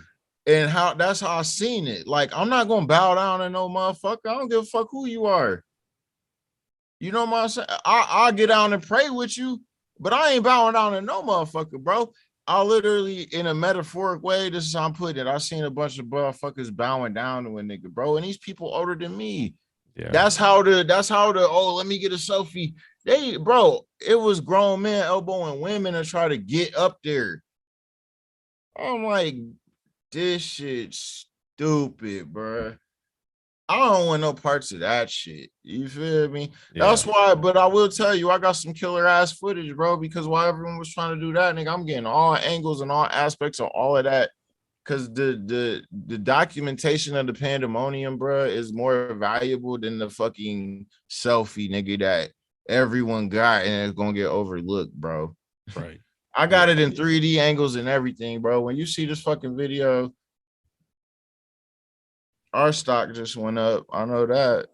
And how that's how I seen it. Like, I'm not gonna bow down to no motherfucker. I don't give a fuck who you are. You know what I'm saying? I'll get down and pray with you, but I ain't bowing down to no motherfucker, bro. I literally, in a metaphoric way, this is how I'm putting it. I seen a bunch of motherfuckers bowing down to a nigga, bro. And these people older than me. Yeah. That's how the oh, let me get a selfie. Bro, it was grown men elbowing women to try to get up there. I'm like, this shit stupid, bro. I don't want no parts of that shit. You feel me? Yeah. That's why, but I will tell you, I got some killer ass footage, bro, because while everyone was trying to do that, nigga, I'm getting all angles and all aspects of all of that. Cause the documentation of the pandemonium, bro, is more valuable than the fucking selfie, nigga, that everyone got and it's gonna get overlooked, bro. Right. I got Yeah. it in 3D angles and everything, bro. When you see this fucking video, our stock just went up. I know that.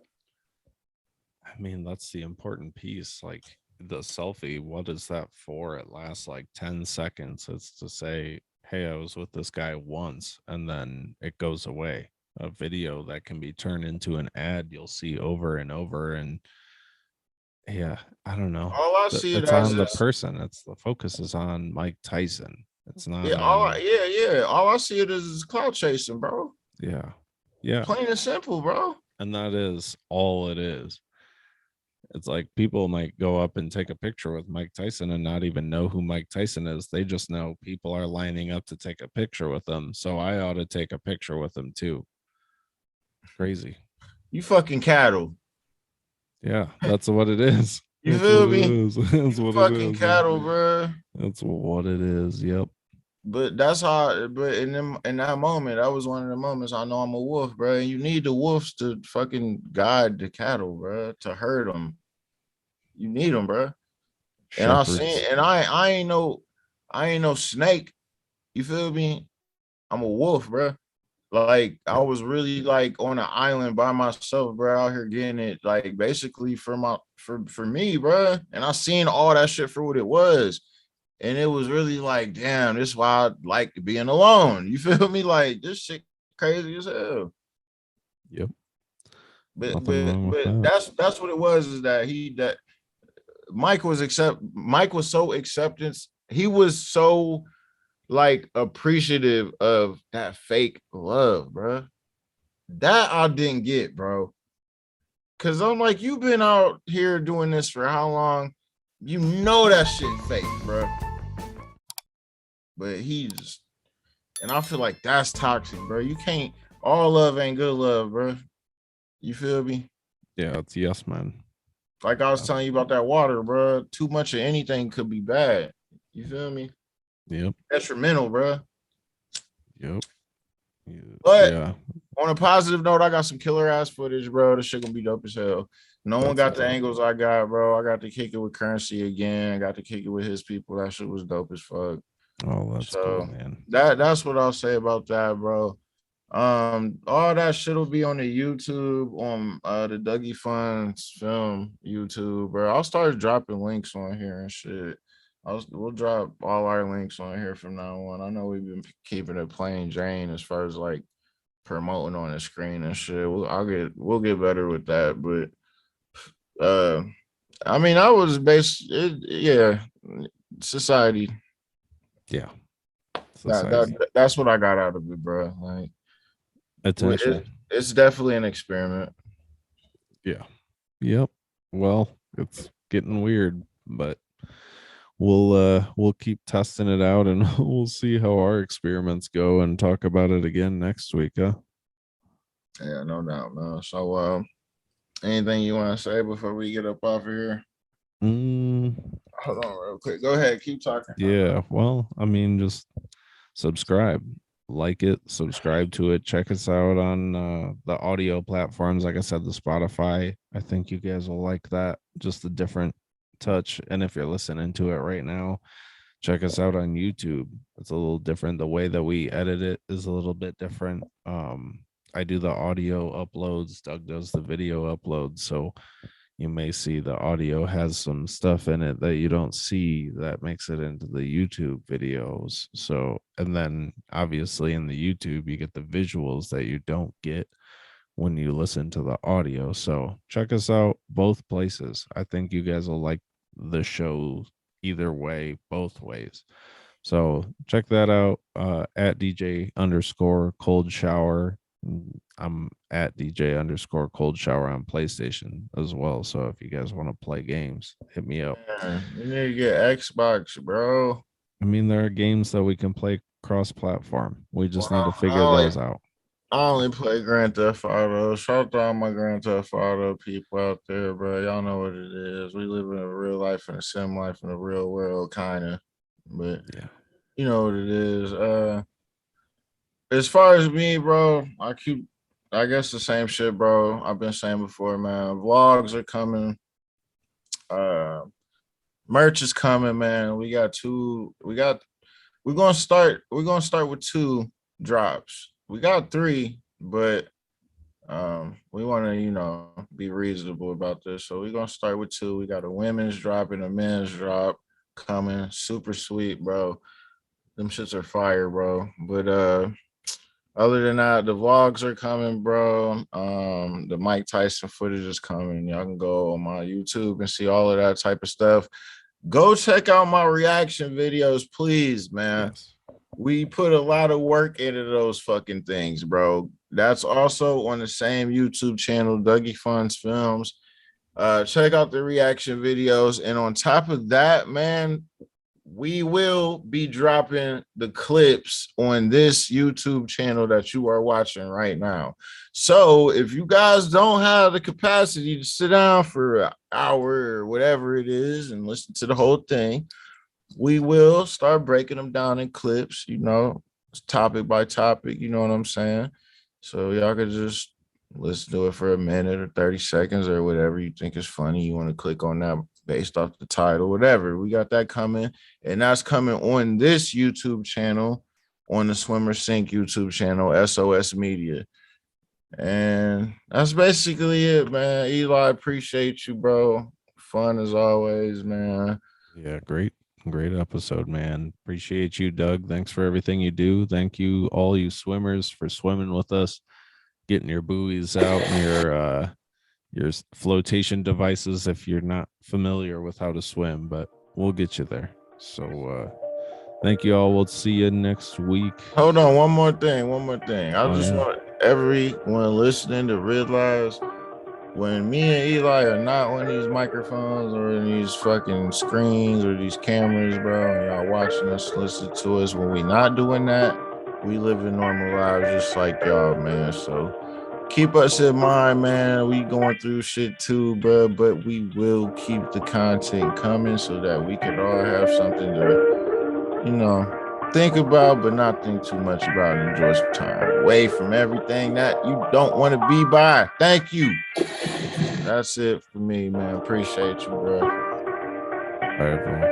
I mean, that's the important piece. Like the selfie, what is that for? It lasts like 10 seconds. It's to say, hey, I was with this guy once, and then it goes away. A video that can be turned into an ad you'll see over and over. And yeah, I don't know. All I see it It's as on the is person. It's the focus is on Mike Tyson. It's yeah, not on, yeah. All I see it is cloud chasing, bro. yeah. Yeah. Plain and simple, bro. And that is all it is. It's like people might go up and take a picture with Mike Tyson and not even know who Mike Tyson is. They just know people are lining up to take a picture with them. So I ought to take a picture with them too. Crazy. You fucking cattle. Yeah, that's what it is. You That's what feel it me? is. That's You what it fucking is, man. cattle, bro. That's what it is. Yep. But that's how. But in that moment, that was one of the moments I know I'm a wolf, bro. And you need the wolves to fucking guide the cattle, bro, to herd them. You need them, bro. And I seen, Shepherds. and I ain't no snake. You feel me? I'm a wolf, bro. Like I Yeah. was really like on an island by myself, bro, out here getting it like basically for me, bro. And I seen all that shit for what it was. And it was really like, damn, this is why I like being alone. You feel me? Like this shit crazy as hell. Yep. But Nothing but wrong with but that. that's what it was, is that Mike was so acceptance. He was so like appreciative of that fake love, bro. That I didn't get, bro. Cause I'm like, you've been out here doing this for how long? You know that shit fake, bro. But he's, and I feel like that's toxic, bro. You can't, all love ain't good love, bro. You feel me? Yeah, it's yes, man. Like I was Uh, telling you about that water, bro. Too much of anything could be bad. You feel me? Yep. Detrimental, bro. Yep. But Yeah. on a positive note, I got some killer ass footage, bro. This shit gonna be dope as hell. No one That's got what's the up. angles I got, bro. I got to kick it with Currency again. I got to kick it with his people. That shit was dope as fuck. Oh, that's cool, So man. that's what I'll say about that, bro. All that shit will be on the YouTube, on the Dougie Funds film YouTube, bro. I'll start dropping links on here and shit. We'll drop all our links on here from now on. I know we've been keeping it plain Jane as far as like promoting on the screen and shit. We'll get better with that. But I mean, I was yeah, society. Yeah. Society. That's what I got out of it, bro. Like, Attention. it's definitely an experiment. Yeah. Yep. Well, it's getting weird, but we'll keep testing it out and we'll see how our experiments go and talk about it again next week, huh? Yeah, no doubt, man. So, anything you want to say before we get up off of here? Mm, Hold on, real quick. Go ahead, keep talking. yeah. Well, I mean, just subscribe, like it, subscribe to it. Check us out on the audio platforms. Like I said, the Spotify. I think you guys will like that. Just a different touch. And if you're listening to it right now, check us out on YouTube. It's a little different. The way that we edit it is a little bit different. I do the audio uploads. Doug does the video uploads. So you may see the audio has some stuff in it that you don't see that makes it into the YouTube videos. So, and then obviously in the YouTube, you get the visuals that you don't get when you listen to the audio. So, check us out both places. I think you guys will like the show either way, both ways. So, check that out at DJ underscore cold shower. I'm at DJ underscore cold shower on PlayStation as well. So if you guys want to play games, hit me up. Man, you need to get Xbox, bro. I mean, there are games that we can play cross platform. We just need to Well, figure those out. I only play Grand Theft Auto. Shout out to all my Grand Theft Auto people out there, bro. Y'all know what it is. We live in a real life and a sim life in the real world, kind of. But Yeah. you know what it is. As far as me, bro, I guess the same shit, bro. I've been saying before, man. Vlogs are coming. Uh, Merch is coming, man. We're gonna start with two drops. We got three, but we want to, be reasonable about this. So we're gonna start with two. We got a women's drop and a men's drop coming. Super sweet, bro. Them shits are fire, bro. But other than that, the vlogs are coming, bro. The Mike Tyson footage is coming. Y'all can go on my YouTube and see all of that type of stuff. Go check out my reaction videos, please, man. Yes. We put a lot of work into those fucking things, bro. That's also on the same YouTube channel, Dougie Funds Films. Check out the reaction videos. And on top of that, man, we will be dropping the clips on this YouTube channel that you are watching right now. So if you guys don't have the capacity to sit down for an hour or whatever it is and listen to the whole thing, we will start breaking them down in clips, topic by topic, you know what I'm saying? So y'all could just listen to it for a minute or 30 seconds or whatever you think is funny. You want to click on that based off the title, whatever. We got that coming, and that's coming on this YouTube channel, on the Swimmer Sync YouTube channel, SOS Media. And that's basically it, man. Eli, appreciate you, bro. Fun as always, man. Yeah, great episode, man. Appreciate you, Doug. Thanks for everything you do. Thank you, all you swimmers, for swimming with us, getting your buoys out and your flotation devices if you're not familiar with how to swim, but we'll get you there. So thank you all. We'll see you next week. Hold on, one more thing. I just yeah. want everyone listening to realize, when me and Eli are not on these microphones or in these fucking screens or these cameras, bro, and y'all watching us, listen to us, when we not doing that, we live in normal lives just like y'all, man. So keep us in mind, man. We going through shit too, bro, but we will keep the content coming so that we can all have something to, think about, but not think too much about, and enjoy some time away from everything that you don't want to be by. Thank you. That's it for me, man. Appreciate you, bro. All right, everyone.